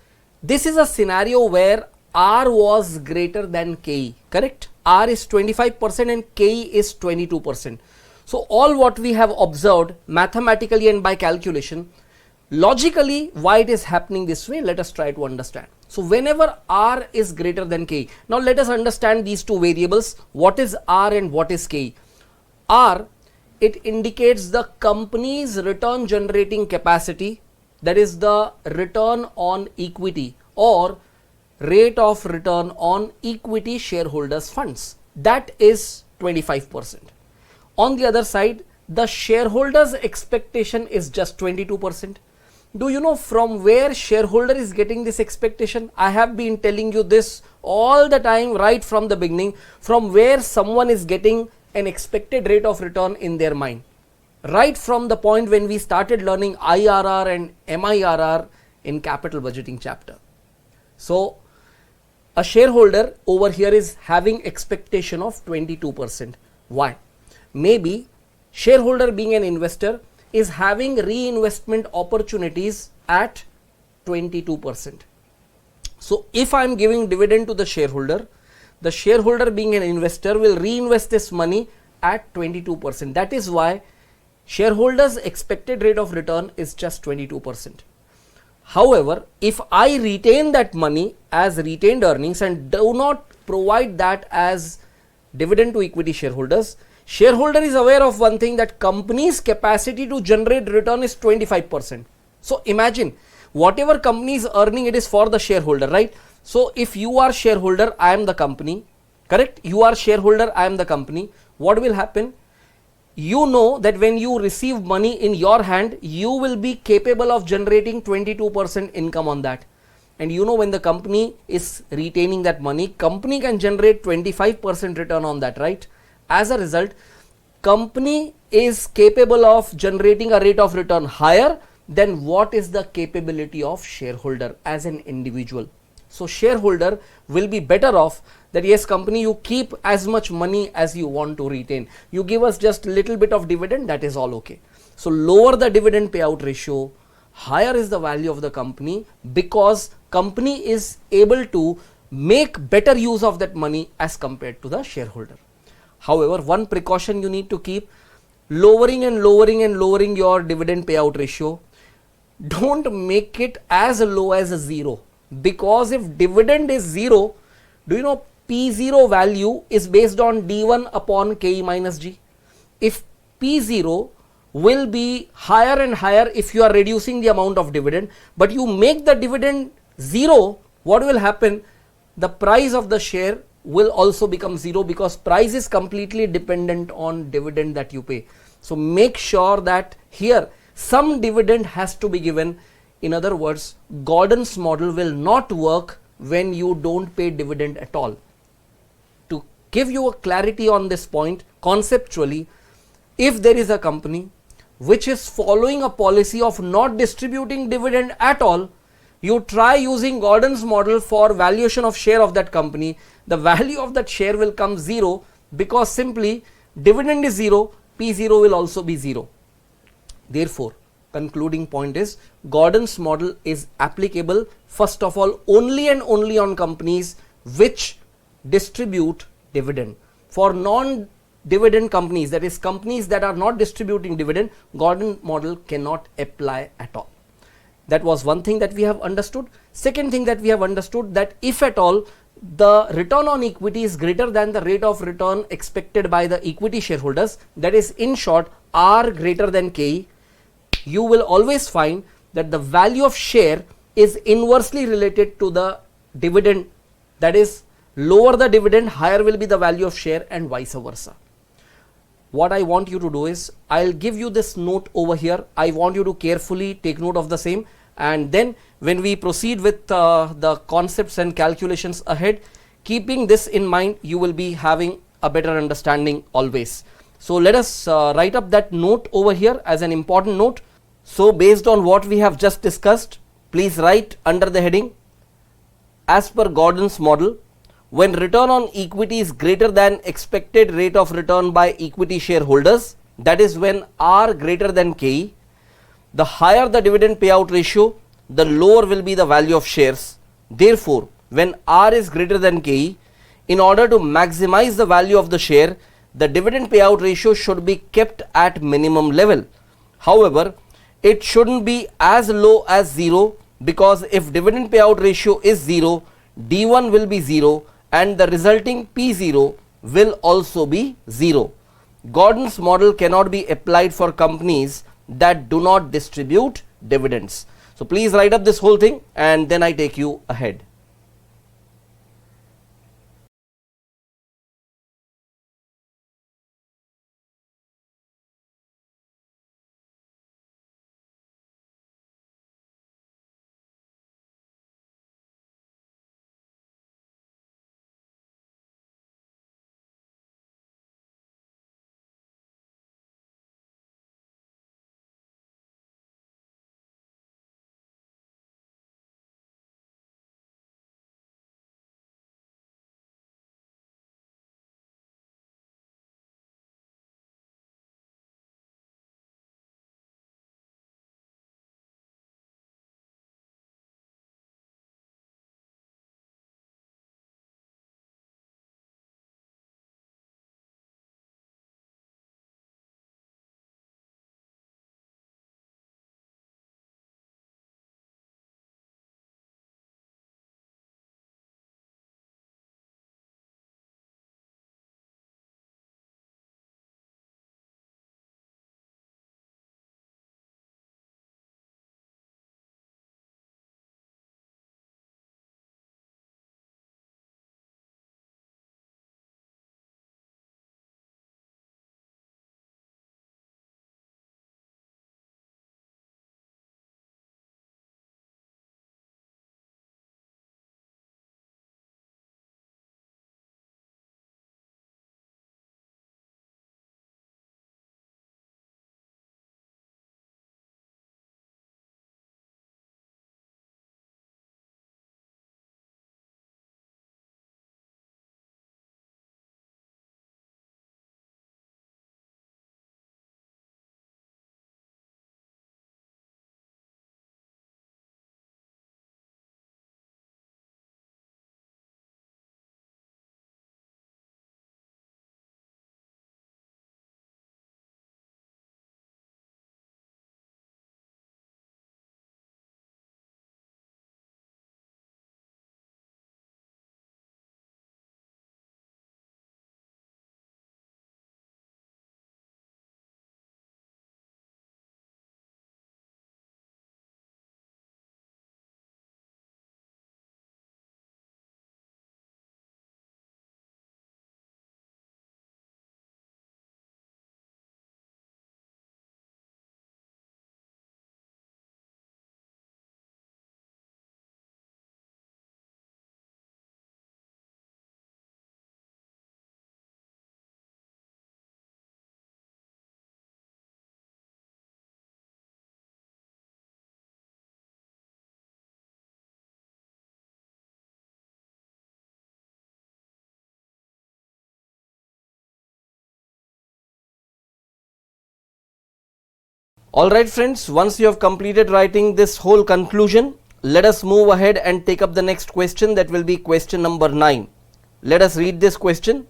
This is a scenario where R was greater than KE, correct? R is 25% and KE is 22%. So all what we have observed mathematically and by calculation, logically why it is happening this way, let us try to understand. So whenever R is greater than KE, now let us understand these two variables, what is R and what is KE. R, it indicates the company's return generating capacity, that is the return on equity or rate of return on equity shareholders funds, that is 25%. On the other side, the shareholders expectation is just 22%. Do you know from where shareholder is getting this expectation? I have been telling you this all the time right from the beginning, from where someone is getting an expected rate of return in their mind. Right from the point when we started learning IRR and MIRR in capital budgeting chapter. So a shareholder over here is having expectation of 22%. Why? Maybe shareholder being an investor is having reinvestment opportunities at 22%. So if I am giving dividend to the shareholder, the shareholder being an investor will reinvest this money at 22%. That is why shareholders' expected rate of return is just 22%. However, if I retain that money as retained earnings and do not provide that as dividend to equity shareholders, shareholder is aware of one thing, that company's capacity to generate return is 25%. So imagine whatever company is earning, it is for the shareholder, right? So if you are shareholder, I am the company, correct? You are shareholder, I am the company. What will happen? You know that when you receive money in your hand, you will be capable of generating 22% income on that. And you know, when the company is retaining that money, company can generate 25% return on that, right? As a result, company is capable of generating a rate of return higher than what is the capability of shareholder as an individual. So shareholder will be better off that yes, company, you keep as much money as you want to retain. You give us just little bit of dividend, that is all okay. So lower the dividend payout ratio, higher is the value of the company, because company is able to make better use of that money as compared to the shareholder. However, one precaution you need to keep, lowering and lowering your dividend payout ratio. Don't make it as low as a 0, because if dividend is 0, do you know P0 value is based on D1 upon KE minus G. If P0 will be higher and higher if you are reducing the amount of dividend, but you make the dividend 0, what will happen? The price of the share will also become 0, because price is completely dependent on dividend that you pay. So make sure that here some dividend has to be given. In other words, Gordon's model will not work when you don't pay dividend at all. To give you a clarity on this point, conceptually, if there is a company which is following a policy of not distributing dividend at all, you try using Gordon's model for valuation of share of that company, the value of that share will come 0, because simply dividend is 0, P0 will also be 0. Therefore, concluding point is, Gordon's model is applicable first of all only and only on companies which distribute dividend. For non-dividend companies, that is companies that are not distributing dividend, Gordon model cannot apply at all. That was one thing that we have understood. Second thing that we have understood, that if at all the return on equity is greater than the rate of return expected by the equity shareholders, that is in short R greater than KE, you will always find that the value of share is inversely related to the dividend. That is, lower the dividend, higher will be the value of share, and vice versa. What I want you to do is, I'll give you this note over here. I want you to carefully take note of the same, and then when we proceed with the concepts and calculations ahead, keeping this in mind, you will be having a better understanding always. So let us write up that note over here as an important note. So based on what we have just discussed, please write under the heading, as per Gordon's model, when return on equity is greater than expected rate of return by equity shareholders, that is when R greater than KE, the higher the dividend payout ratio, the lower will be the value of shares. Therefore, when R is greater than KE, in order to maximize the value of the share, the dividend payout ratio should be kept at minimum level. However, it shouldn't be as low as 0, because if dividend payout ratio is 0, D1 will be 0 and the resulting P0 will also be 0. Gordon's model cannot be applied for companies that do not distribute dividends. So please write up this whole thing and then I take you ahead. Alright friends, once you have completed writing this whole conclusion, let us move ahead and take up the next question, that will be question number 9. Let us read this question.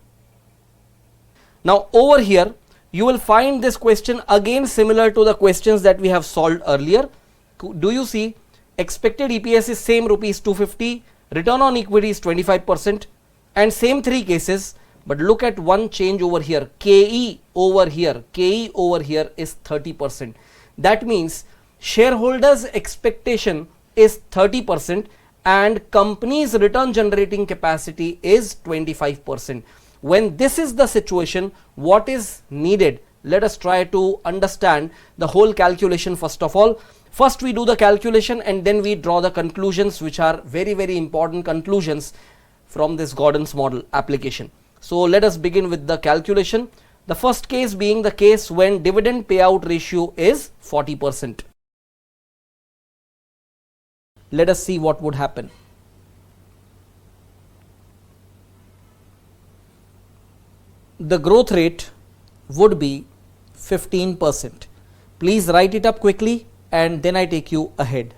Now over here you will find this question again similar to the questions that we have solved earlier. Do you see expected EPS is same rupees 250, return on equity is 25%, and same three cases, but look at one change over here. KE over here is 30%. That means shareholders expectation is 30% and company's return generating capacity is 25%. When this is the situation, what is needed? Let us try to understand the whole calculation first of all. First we do the calculation and then we draw the conclusions, which are very, very important conclusions from this Gordon's model application. So let us begin with the calculation. The first case being the case when dividend payout ratio is 40%. Let us see what would happen. The growth rate would be 15%. Please write it up quickly and then I take you ahead.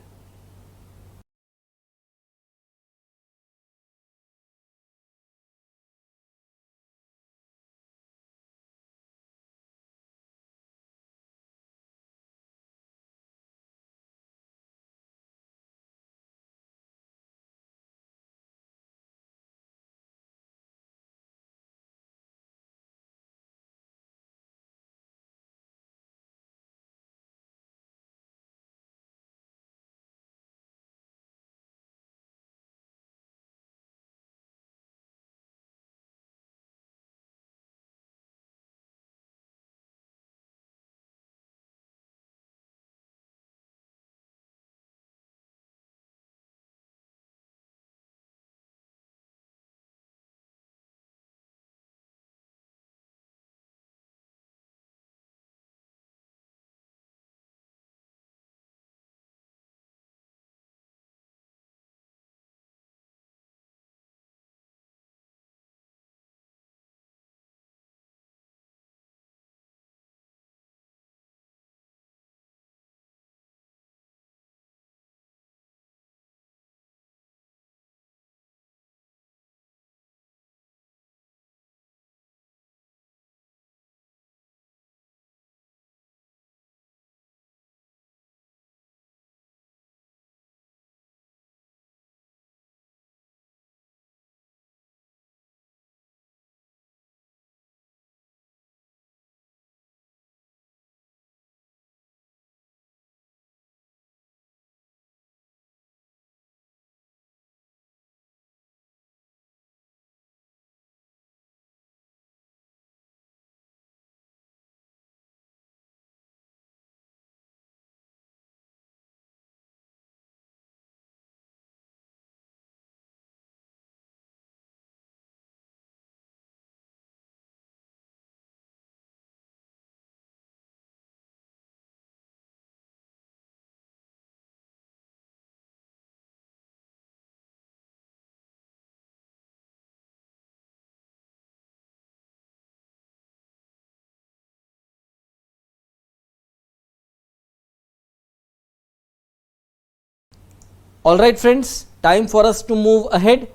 Alright friends, time for us to move ahead.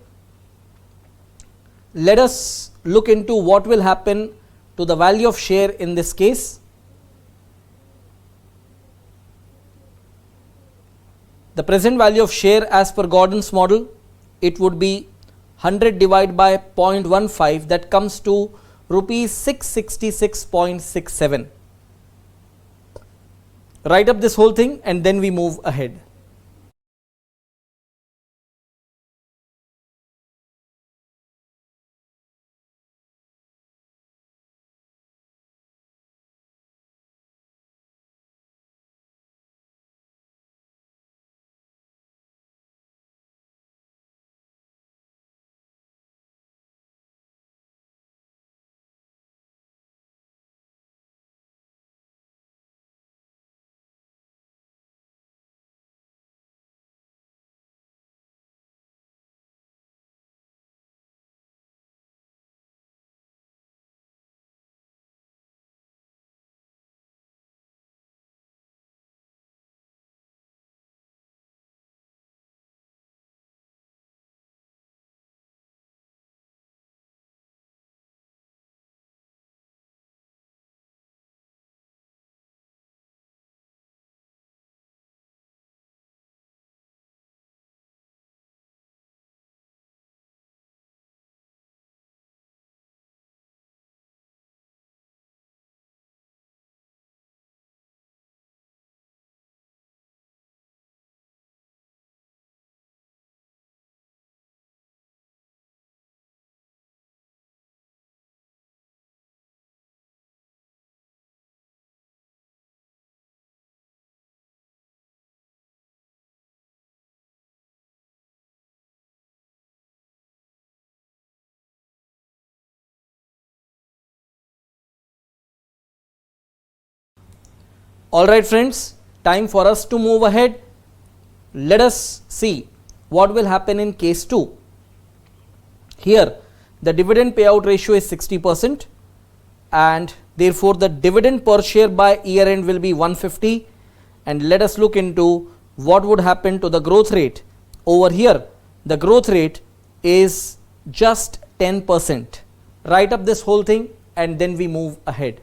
Let us look into what will happen to the value of share in this case. The present value of share as per Gordon's model, it would be 100 divided by 0.15, that comes to rupees 666.67. Write up this whole thing and then we move ahead. Alright friends, time for us to move ahead. Let us see what will happen in case 2. Here the dividend payout ratio is 60% and therefore the dividend per share by year end will be 150, and let us look into what would happen to the growth rate. Over here the growth rate is just 10%. Write up this whole thing and then we move ahead.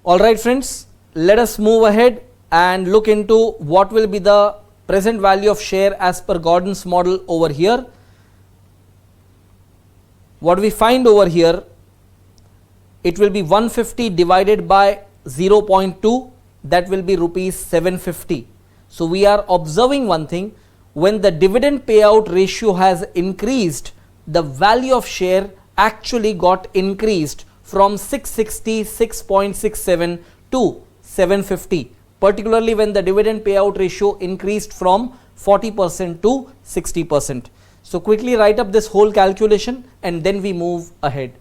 Alright friends, let us move ahead and look into what will be the present value of share as per Gordon's model over here. What we find over here, it will be 150 divided by 0.2, that will be rupees 750. So we are observing one thing, when the dividend payout ratio has increased, the value of share actually got increased from 666.67 to 750, particularly when the dividend payout ratio increased from 40% to 60%. So quickly write up this whole calculation and then we move ahead.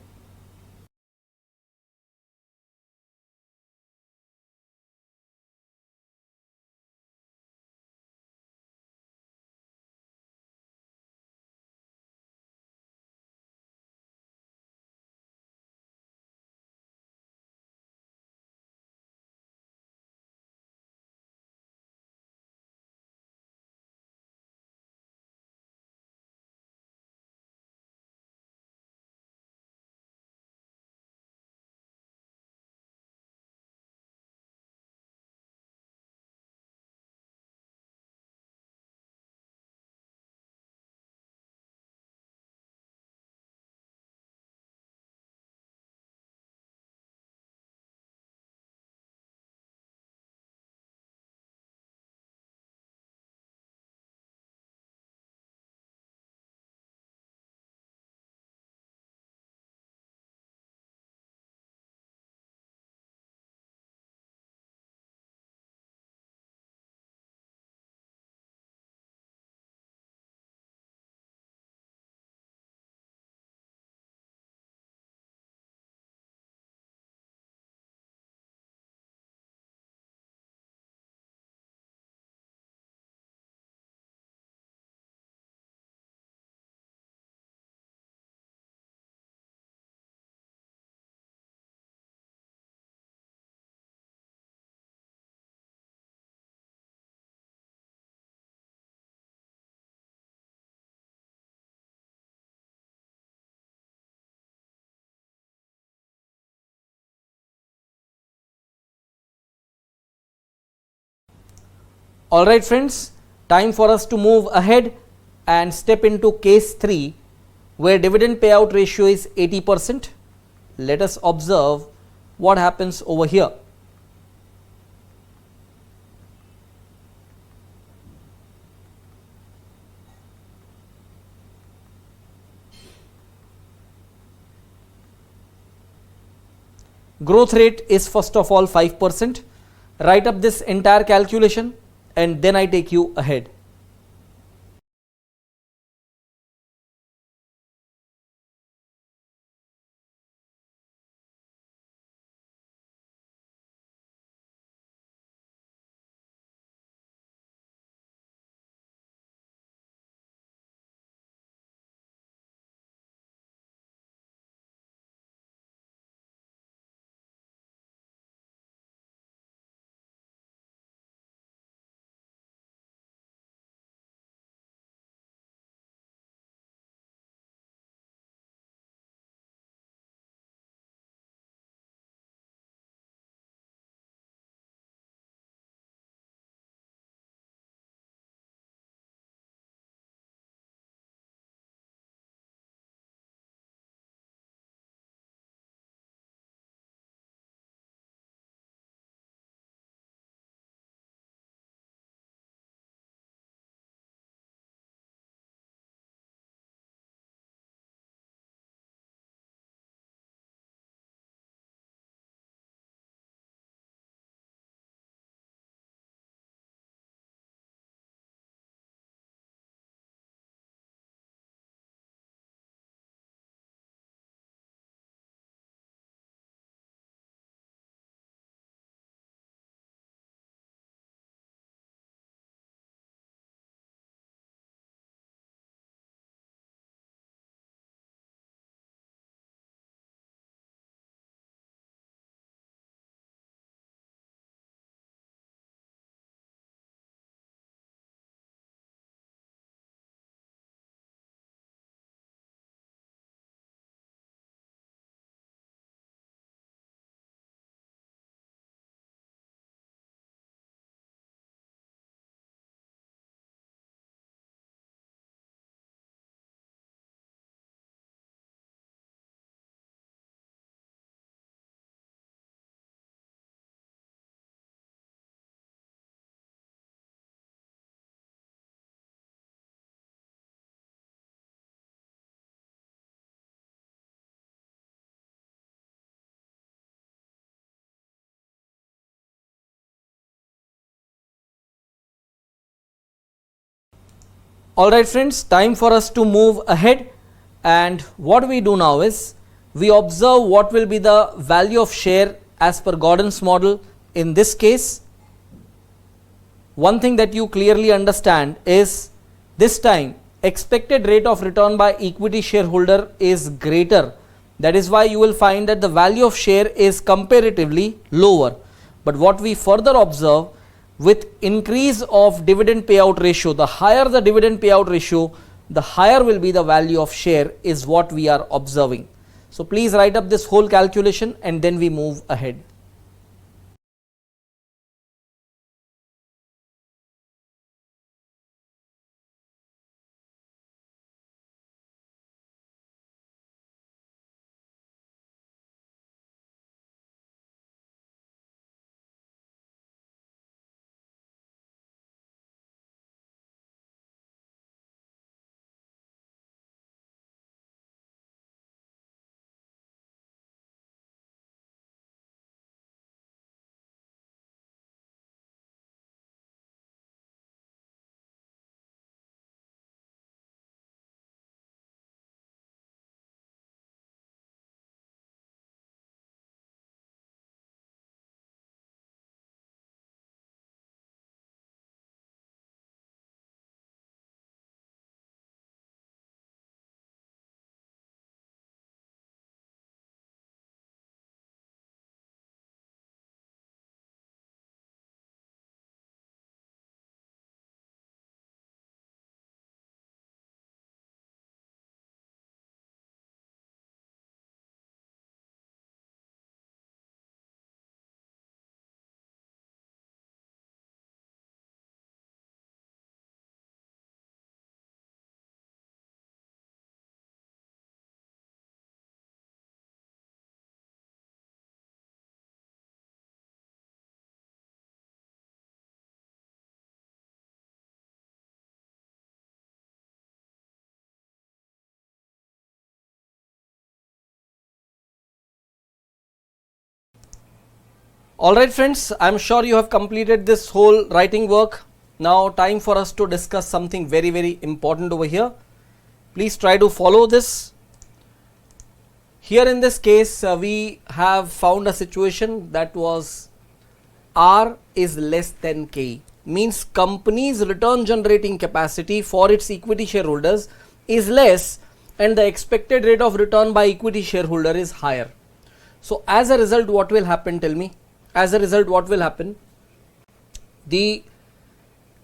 Alright friends, time for us to move ahead and step into case 3 where dividend payout ratio is 80%. Let us observe what happens over here. Growth rate is first of all 5%. Write up this entire calculation and then I take you ahead. Alright friends, time for us to move ahead, and what we do now is we observe what will be the value of share as per Gordon's model. In this case, one thing that you clearly understand is this time expected rate of return by equity shareholder is greater. That is why you will find that the value of share is comparatively lower. But what we further observe, with increase of dividend payout ratio, the higher the dividend payout ratio, the higher will be the value of share, is what we are observing. So please write up this whole calculation and then we move ahead. Alright friends, I am sure you have completed this whole writing work. Now time for us to discuss something very important over here. Please try to follow this. Here in this case, we have found a situation that was R is less than K, means company's return generating capacity for its equity shareholders is less and the expected rate of return by equity shareholder is higher. So as a result, what will happen? Tell me. As a result, what will happen? The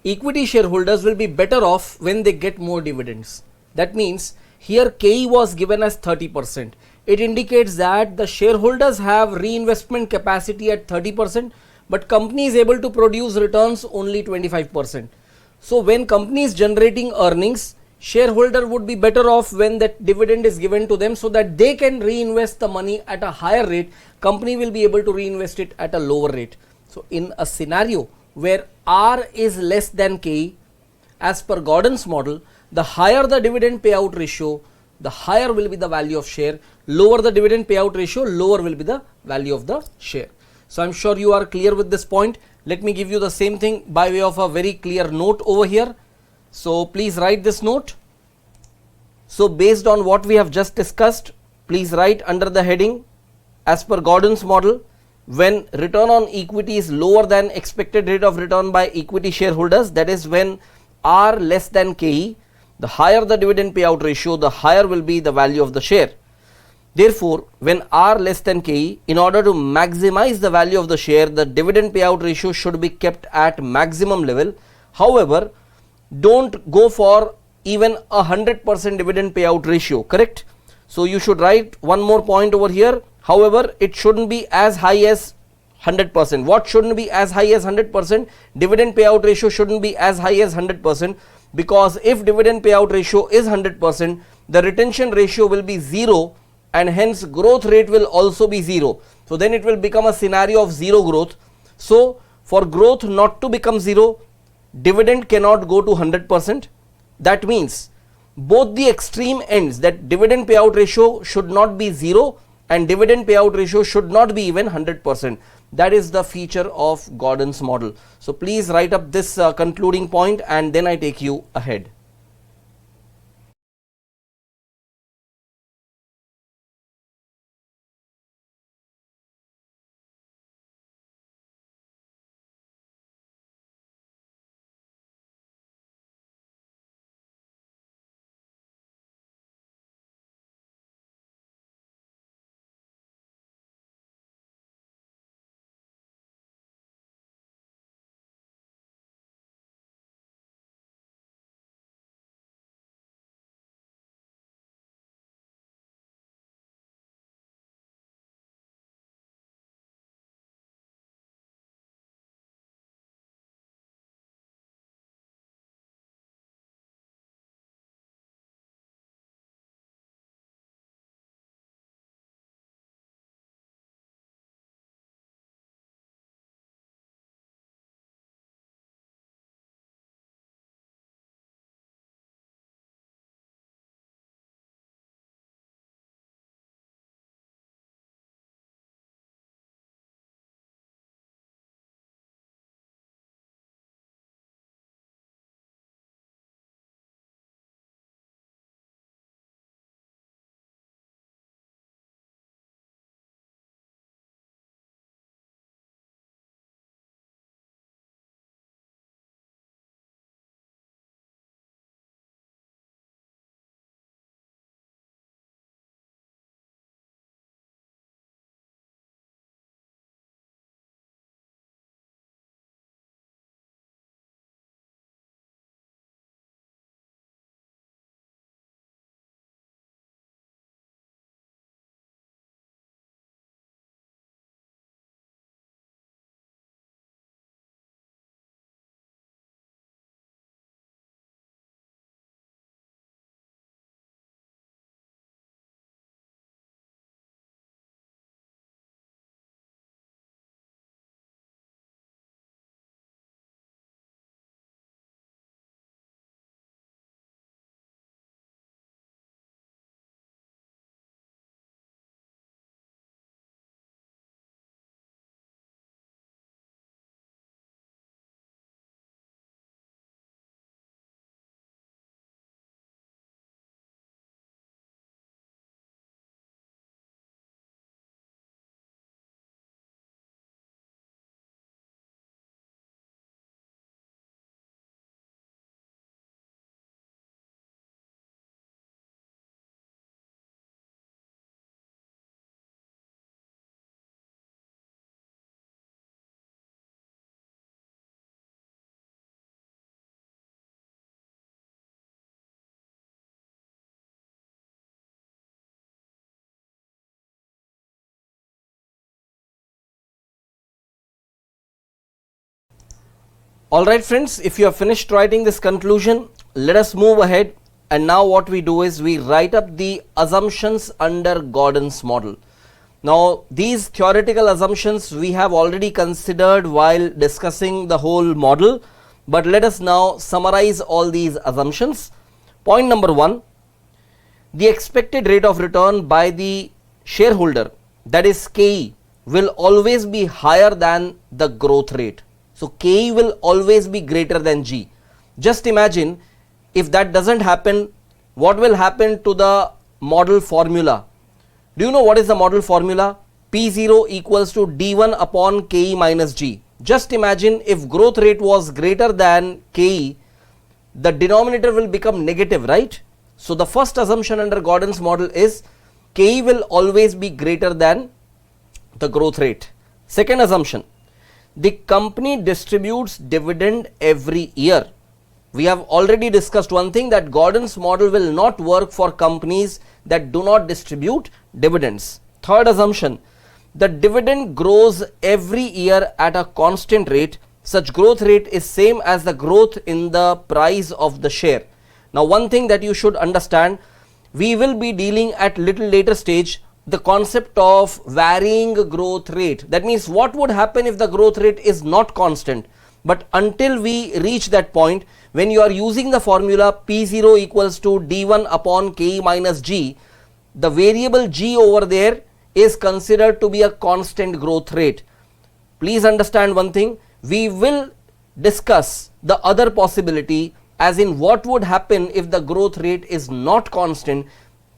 equity shareholders will be better off when they get more dividends. That means here KE was given as 30%. It indicates that the shareholders have reinvestment capacity at 30%, but company is able to produce returns only 25%. So when company is generating earnings, shareholder would be better off when that dividend is given to them so that they can reinvest the money at a higher rate. Company will be able to reinvest it at a lower rate. So in a scenario where R is less than KE, as per Gordon's model, the higher the dividend payout ratio, the higher will be the value of share. Lower the dividend payout ratio, lower will be the value of the share. So I'm sure you are clear with this point. Let me give you the same thing by way of a very clear note over here. So please write this note. So based on what we have just discussed, please write under the heading, as per Gordon's model, when return on equity is lower than expected rate of return by equity shareholders, that is when R less than KE, the higher the dividend payout ratio, the higher will be the value of the share. Therefore, when R less than KE, in order to maximize the value of the share, the dividend payout ratio should be kept at maximum level. However, don't go for even 100% dividend payout ratio, correct? So you should write one more point over here. However, it shouldn't be as high as 100%. What shouldn't be as high as 100%? Dividend payout ratio shouldn't be as high as 100%, because if dividend payout ratio is 100%, the retention ratio will be 0 and hence growth rate will also be 0. So then it will become a scenario of zero growth. So for growth not to become 0, dividend cannot go to 100%. That means both the extreme ends, that dividend payout ratio should not be 0 and dividend payout ratio should not be even 100%. That is the feature of Gordon's model. So please write up this concluding point and then I take you ahead. Alright friends, if you have finished writing this conclusion, let us move ahead, and now what we do is we write up the assumptions under Gordon's model. Now these theoretical assumptions we have already considered while discussing the whole model, but let us now summarize all these assumptions. Point number 1, the expected rate of return by the shareholder, that is KE, will always be higher than the growth rate. So KE will always be greater than G. Just imagine if that doesn't happen, what will happen to the model formula? Do you know what is the model formula? P0 equals to D1 upon KE minus G. Just imagine if growth rate was greater than KE, the denominator will become negative, right? So the first assumption under Gordon's model is KE will always be greater than the growth rate. Second assumption, the company distributes dividend every year. We have already discussed one thing, that Gordon's model will not work for companies that do not distribute dividends. Third assumption, the dividend grows every year at a constant rate. Such growth rate is same as the growth in the price of the share. Now one thing that you should understand, we will be dealing at little later stage the concept of varying growth rate. That means what would happen if the growth rate is not constant. But until we reach that point, when you are using the formula P0 equals to D1 upon KE minus G, the variable G over there is considered to be a constant growth rate. Please understand one thing, we will discuss the other possibility, as in what would happen if the growth rate is not constant.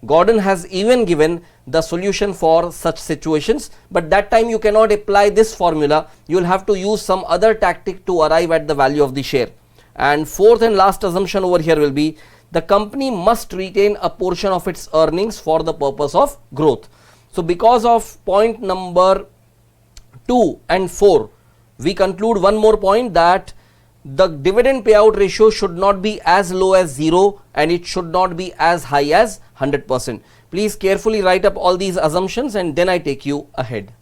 Gordon has even given the solution for such situations, but that time you cannot apply this formula, you will have to use some other tactic to arrive at the value of the share. And fourth and last assumption over here will be, the company must retain a portion of its earnings for the purpose of growth. So because of point number 2 and 4, we conclude one more point, that the dividend payout ratio should not be as low as 0 and it should not be as high as 100%. Please carefully write up all these assumptions and then I take you ahead.